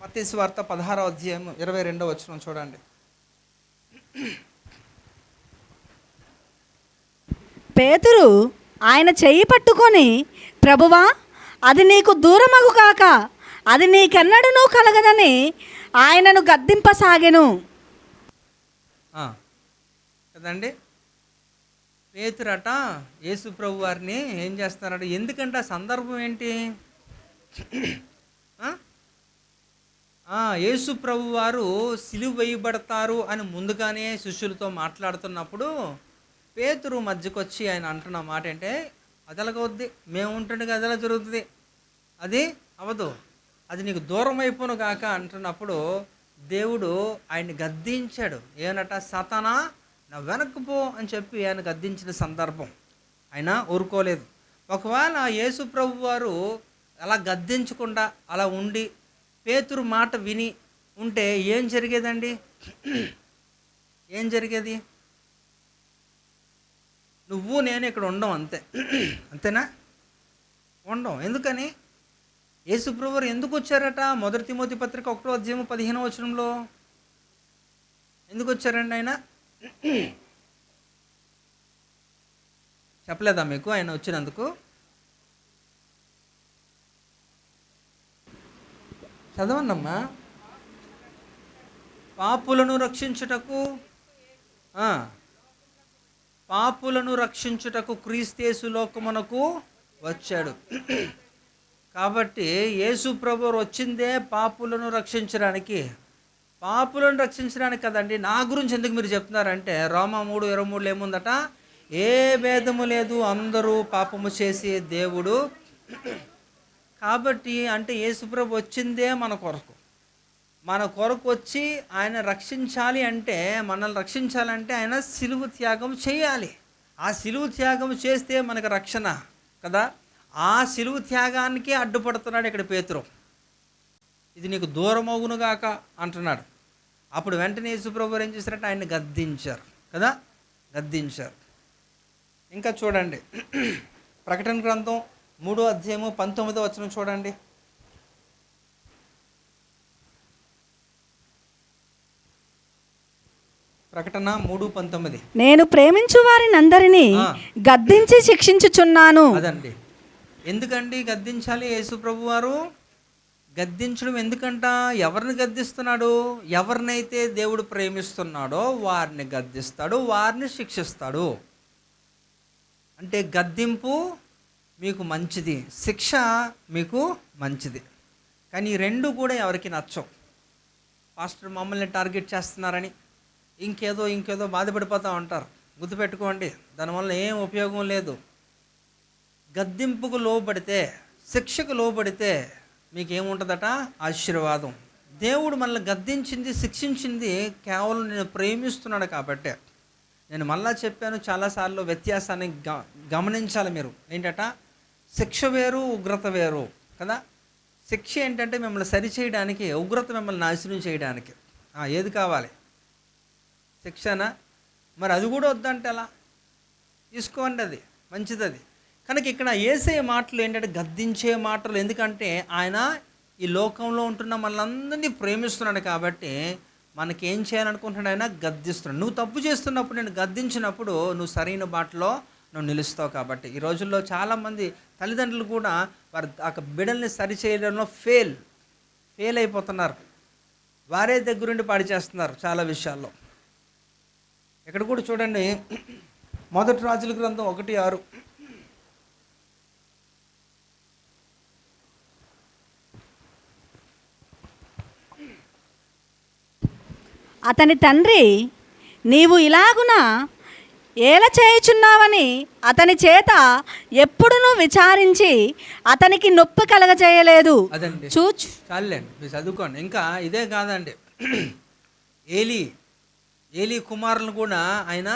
మత్తయి సువార్త 16వ అధ్యాయం 22వ వచనం చూడండి. పేతురు ఆయన చెయ్యి పట్టుకొని, ప్రభువా, అది నీకు దూరమగు కాక, అది నీకెన్నడూ కలగదని ఆయనను గద్దింపసాగెను. కదండి, పేతురట యేసు ప్రభు వారిని ఏం చేస్తున్నారట, ఎందుకంటే ఆ సందర్భం ఏంటి? యేసు ప్రభు వారు సిలువ వేయబడతారు అని ముందుగానే శిష్యులతో మాట్లాడుతున్నప్పుడు పేతురు మధ్యకొచ్చి ఆయన అంటున్న మాట ఏంటే, అది ఎలాగవుద్ది, మేము ఉంటుండగా అది ఎలా జరుగుతుంది, అది అవదు, అది నీకు దూరం అయిపోను కాక అంటున్నప్పుడు దేవుడు ఆయన్ని గద్దించాడు. ఏమనట, సతానా నా వెనక్కు పో అని చెప్పి ఆయన గద్దించిన సందర్భం. ఆయన ఊరుకోలేదు. ఒకవేళ యేసు ప్రభు వారు అలా గద్దించకుండా అలా ఉండి పేతురు మాట విని ఉంటే ఏం జరిగేదండి? ఏం జరిగేది? నువ్వు నేను ఇక్కడ ఉండం, అంతే. అంతేనా? ఉండం. ఎందుకని? యేసు ప్రభు వారు ఎందుకు వచ్చారట? 1 తిమోతి పత్రిక 1వ అధ్యాయం 15వ వచనంలో ఎందుకు వచ్చారండి ఆయన? చెప్పలేదా మీకు ఆయన వచ్చినందుకు? చదవండమ్మా. పాపులను రక్షించుటకు, పాపులను రక్షించుటకు క్రీస్తు లోకమునకు వచ్చాడు. కాబట్టి యేసు ప్రభువు వచ్చిందే పాపులను రక్షించడానికి. పాపులను రక్షించడానికి కదండి. నా గురించి ఎందుకు మీరు చెప్తున్నారంటే రోమా 3:23 ఏముందట, ఏ భేదము లేదు, అందరూ పాపము చేసి దేవుడు. కాబట్టి అంటే యేసు ప్రభు వచ్చిందే మన కొరకు. మన కొరకు వచ్చి ఆయన రక్షించాలి అంటే, మనల్ని రక్షించాలంటే ఆయన సిలువ త్యాగం చేయాలి. ఆ సిలువ త్యాగం చేస్తే మనకు రక్షణ కదా. ఆ సిలువ త్యాగానికి అడ్డుపడుతున్నాడు ఇక్కడ పేతురు. ఇది నీకు దూరమవునుగాక అంటున్నాడు. అప్పుడు వెంటనే యేసుప్రభు ఏం చేశారంటే ఆయన్ని గద్దించారు కదా, గద్దించారు. ఇంకా చూడండి, ప్రకటన గ్రంథం 3వ అధ్యాయము 19వ వచనం చూడండి. ప్రకటన 3:19. నేను ప్రేమించు వారిని అందరినీ గద్దించి శిక్షించుచున్నాను. అదండి. ఎందుకండి గద్దించాలి యేసు ప్రభు వారు? గద్దించడం ఎందుకంట? ఎవరిని గద్దిస్తున్నాడు? ఎవరినైతే దేవుడు ప్రేమిస్తున్నాడో వారిని గద్దిస్తాడు, వారిని శిక్షిస్తాడు. అంటే గద్దింపు మీకు మంచిది, శిక్ష మీకు మంచిది. కానీ ఈ రెండు కూడా ఎవరికి నచ్చవు. పాస్టర్ మమ్మల్ని టార్గెట్ చేస్తున్నారని ఇంకేదో బాధపడిపోతూ ఉంటారు. గుర్తుపెట్టుకోండి, దానివల్ల ఏం ఉపయోగం లేదు. గద్దింపుకు లోబడితే, శిక్షకు లోబడితే మీకేముంటుందట? ఆశీర్వాదం. దేవుడు మనల్ని గద్దించింది, శిక్షించింది కేవలం నేను ప్రేమిస్తున్నాడు కాబట్టే. నేను మళ్ళా చెప్పాను చాలాసార్లు, వ్యత్యాసాన్ని గమనించాలి మీరు. ఏంటట, శిక్ష వేరు, ఉగ్రత వేరు కదా. శిక్ష ఏంటంటే మిమ్మల్ని సరిచేయడానికి, ఉగ్రత మిమ్మల్ని నాశనం చేయడానికి. ఏది కావాలి? శిక్షణ. మరి అది కూడా వద్దంటే ఎలా? తీసుకోండి, అది మంచిది. అది కనుక ఇక్కడ యేసయ్య మాటలు ఏంటంటే గద్దించే మాటలు. ఎందుకంటే ఆయన ఈ లోకంలో ఉంటున్న మనల్ని ప్రేమిస్తున్నాడు కాబట్టి మనకేం చేయాలనుకుంటున్నాడు? ఆయన గద్దిస్తున్నాడు. నువ్వు తప్పు చేస్తున్నప్పుడు, నేను గద్దించినప్పుడు నువ్వు సరైన బాటలో నువ్వు నిలుస్తావు. కాబట్టి ఈ రోజుల్లో చాలామంది తల్లిదండ్రులు కూడా వారి బిడ్డల్ని సరిచేయడంలో ఫెయిల్ అయిపోతున్నారు. వారే దగ్గరుండి పాడు చేస్తున్నారు చాలా విషయాల్లో. ఇక్కడ కూడా చూడండి, మొదటి రాజుల గ్రంథం 1:6. అతని తండ్రి, నీవు ఇలాగున ఏల చేయుచున్నావని అతని చేత ఎప్పుడునూ విచారించి అతనికి నొప్పి కలగజేయలేదు. అదండి, చూచు చాలండి, మీరు చదువుకోండి. ఇంకా ఇదే కాదండి, ఏలీ కుమారులను కూడా ఆయన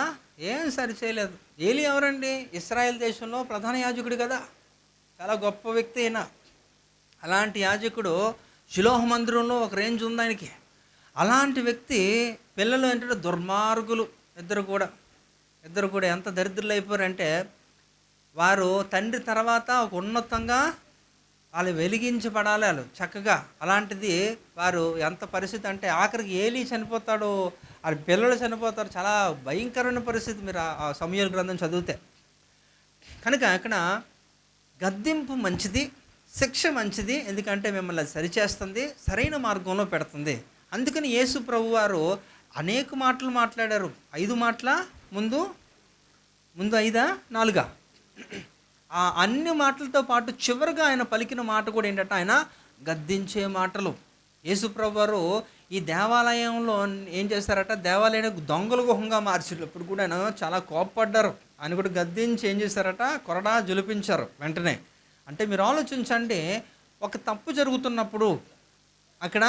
ఏం సరి చేయలేదు. ఏలీ ఎవరండి? ఇశ్రాయేల్ దేశంలో ప్రధాన యాజకుడు కదా, చాలా గొప్ప వ్యక్తి అయినా. అలాంటి యాజకుడు షిలోహ మందిరంలో ఒక రేంజ్ ఉంది ఆయనకి. అలాంటి వ్యక్తి పిల్లలు ఏంటంటే దుర్మార్గులు. ఇద్దరు కూడా ఎంత దరిద్రులు అయిపోయారంటే, వారు తండ్రి తర్వాత ఒక ఉన్నతంగా వాళ్ళు వెలిగించబడాలి వాళ్ళు చక్కగా. అలాంటిది వారు ఎంత పరిస్థితి అంటే ఆఖరికి ఏలీ చనిపోతాడు, వాళ్ళ పిల్లలు చనిపోతారు. చాలా భయంకరమైన పరిస్థితి మీరు ఆ సమూయేలు గ్రంథం చదివితే. కనుక అక్కడ గద్దింపు మంచిది, శిక్ష మంచిది, ఎందుకంటే మిమ్మల్ని సరిచేస్తుంది, సరైన మార్గంలో పెడుతుంది. అందుకని యేసు ప్రభు వారు అనేక మాటలు మాట్లాడారు. 5 మాటల ముందు 5 4 ఆ అన్ని మాటలతో పాటు చివరిగా ఆయన పలికిన మాట కూడా ఏంటంటే ఆయన గద్దించే మాటలు. యేసు ప్రభు వారు ఈ దేవాలయంలో ఏం చేశారట, దేవాలయాన్ని దొంగల గుహంగా మార్చారు. ఇప్పుడు కూడా ఆయన చాలా కోపపడ్డారు. ఆయన కూడా గద్దించి ఏం చేశారట, కొరడా జులిపించారు వెంటనే. అంటే మీరు ఆలోచించండి, ఒక తప్పు జరుగుతున్నప్పుడు అక్కడ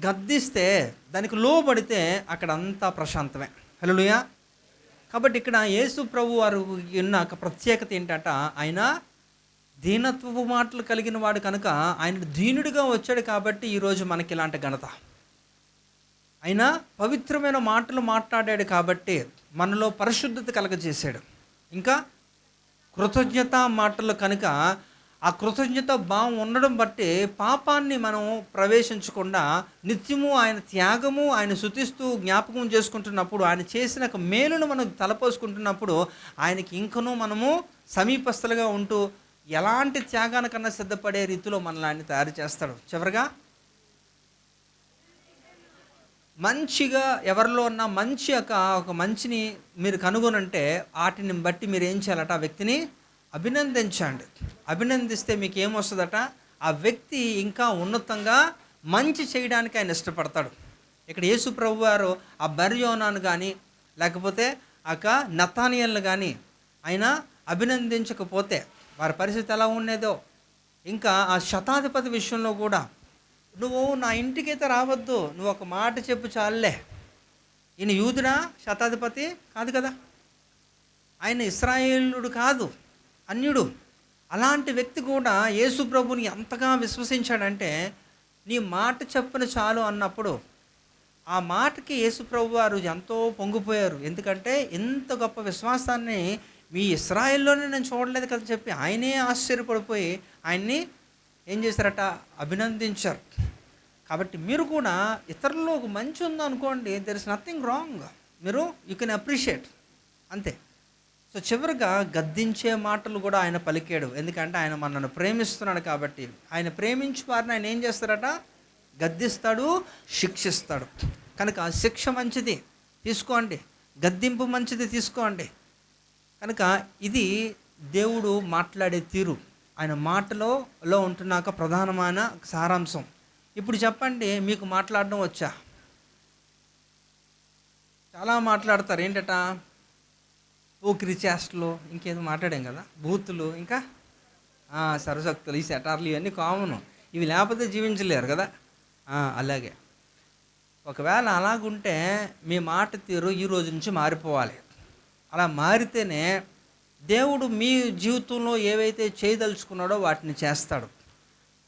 గద్దిస్తే, దానికి లోబడితే అక్కడ అంతా ప్రశాంతమే. హల్లెలూయా. కాబట్టి ఇక్కడ యేసు ప్రభు వారు ఉన్న ఒక ప్రత్యేకత ఏంటంట, ఆయన దీనత్వపు మాటలు కలిగిన వాడు కనుక ఆయన దీనుడిగా వచ్చాడు. కాబట్టి ఈరోజు మనకి ఇలాంటి ఘనత. ఆయన పవిత్రమైన మాటలు మాట్లాడాడు కాబట్టి మనలో పరిశుద్ధత కలగజేశాడు. ఇంకా కృతజ్ఞత మాటలు కనుక ఆ కృతజ్ఞత భావం ఉండడం బట్టి పాపాన్ని మనం ప్రవేశించకుండా నిత్యము ఆయన త్యాగము ఆయన స్తుతిస్తూ జ్ఞాపకం చేసుకుంటున్నప్పుడు, ఆయన చేసిన మేలును మనం తలపోసుకుంటున్నప్పుడు ఆయనకి ఇంకనూ మనము సమీపస్తులుగా ఉంటూ ఎలాంటి త్యాగానికన్నా సిద్ధపడే రీతిలో మనల్ని ఆయన తయారు చేస్తాడు. చివరిగా మంచిగా ఎవరిలో ఉన్న మంచి ఒక మంచిని మీరు కనుగొనంటే వాటిని బట్టి మీరు ఏం చేయాలట, ఆ వ్యక్తిని అభినందించండి. అభినందిస్తే మీకు ఏమొస్తుందట, ఆ వ్యక్తి ఇంకా ఉన్నతంగా మంచి చేయడానికి ఆయన ఇష్టపడతాడు. ఇక్కడ యేసు ప్రభు వారు ఆ బర్యోనాను కానీ లేకపోతే నతానియేలును కానీ ఆయన అభినందించకపోతే వారి పరిస్థితి ఎలా ఉండేదో. ఇంకా ఆ శతాధిపతి విషయంలో కూడా, నువ్వు నా ఇంటికైతే రావద్దు, నువ్వు ఒక మాట చెప్పు చాలులే. ఈయన యూదుడా, శతాధిపతి కాదు కదా, ఆయన ఇశ్రాయేలుడు కాదు, అన్యుడు. అలాంటి వ్యక్తి కూడా యేసు ప్రభుని ఎంతగా విశ్వసించాడంటే, నీ మాట చెప్పున చాలు అన్నప్పుడు ఆ మాటకి యేసు ప్రభు వారు ఎంతో పొంగిపోయారు. ఎందుకంటే ఇంత గొప్ప విశ్వాసాన్ని మీ ఇశ్రాయేల్లోనే నేను చూడలేదు కదా చెప్పి ఆయనే ఆశ్చర్యపడిపోయి ఆయన్ని ఏం చేశారట, అభినందించారు. కాబట్టి మీరు కూడా ఇతరుల్లో ఒక మంచి ఉందనుకోండి, దెర్ ఇస్ నథింగ్ రాంగ్, మీరు యూ కెన్ అప్రిషియేట్ అంతే. సో చివరిగా గద్దించే మాటలు కూడా ఆయన పలికాడు. ఎందుకంటే ఆయన మనల్ని ప్రేమిస్తున్నాడు కాబట్టి. ఆయన ప్రేమించి వారిని ఆయన ఏం చేస్తారట, గద్దిస్తాడు, శిక్షిస్తాడు. కనుక శిక్ష మంచిది తీసుకోండి, గద్దింపు మంచిది తీసుకోండి. కనుక ఇది దేవుడు మాట్లాడే తీరు, ఆయన మాటలో ఉంటున్నాక ప్రధానమైన సారాంశం. ఇప్పుడు చెప్పండి, మీకు మాట్లాడడం వచ్చా? చాలా మాట్లాడతారు ఏంటట, పోకిరి చేష్టలు, ఇంకేదో మాట్లాడాం కదా, బూతులు, ఇంకా సరసక్తులు, ఈ సెటార్లు, ఇవన్నీ కామను. ఇవి లేకపోతే జీవించలేరు కదా. అలాగే ఒకవేళ అలాగుంటే మీ మాట తీరు ఈ రోజు నుంచి మారిపోవాలి. అలా మారితేనే దేవుడు మీ జీవితంలో ఏవైతే చేయదలుచుకున్నాడో వాటిని చేస్తాడు.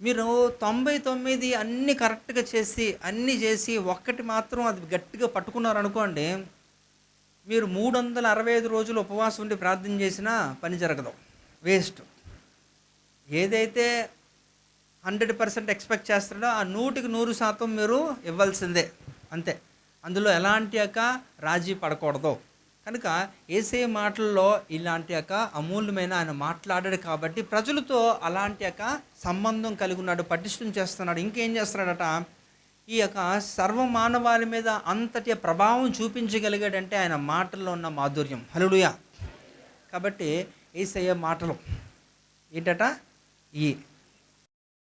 మీరు 99 అన్నీ కరెక్ట్గా చేసి అన్నీ చేసి ఒక్కటి మాత్రం అది గట్టిగా పట్టుకున్నారనుకోండి, మీరు 365 రోజులు ఉపవాసం ఉండి ప్రార్థన చేసినా పని జరగదు, వేస్ట్. ఏదైతే 100% ఎక్స్పెక్ట్ చేస్తాడో ఆ 100% మీరు ఇవ్వాల్సిందే, అంతే. అందులో ఎలాంటి రాజీ పడకూడదు. కనుక యేసయ్య మాటల్లో ఇలాంటి అమూల్యమైన ఆయన మాట్లాడాడు కాబట్టి ప్రజలతో అలాంటి సంబంధం కలిగి ఉన్నాడు, పటిష్టం చేస్తున్నాడు. ఇంకేం చేస్తున్నాడట, ఈ యొక్క సర్వమానవాళి మీద అంతటి ప్రభావం చూపించగలిగాడంటే ఆయన మాటల్లో ఉన్న మాధుర్యం. హల్లెలూయా. కాబట్టి యేసయ్య మాటలు ఏంటట? ఈ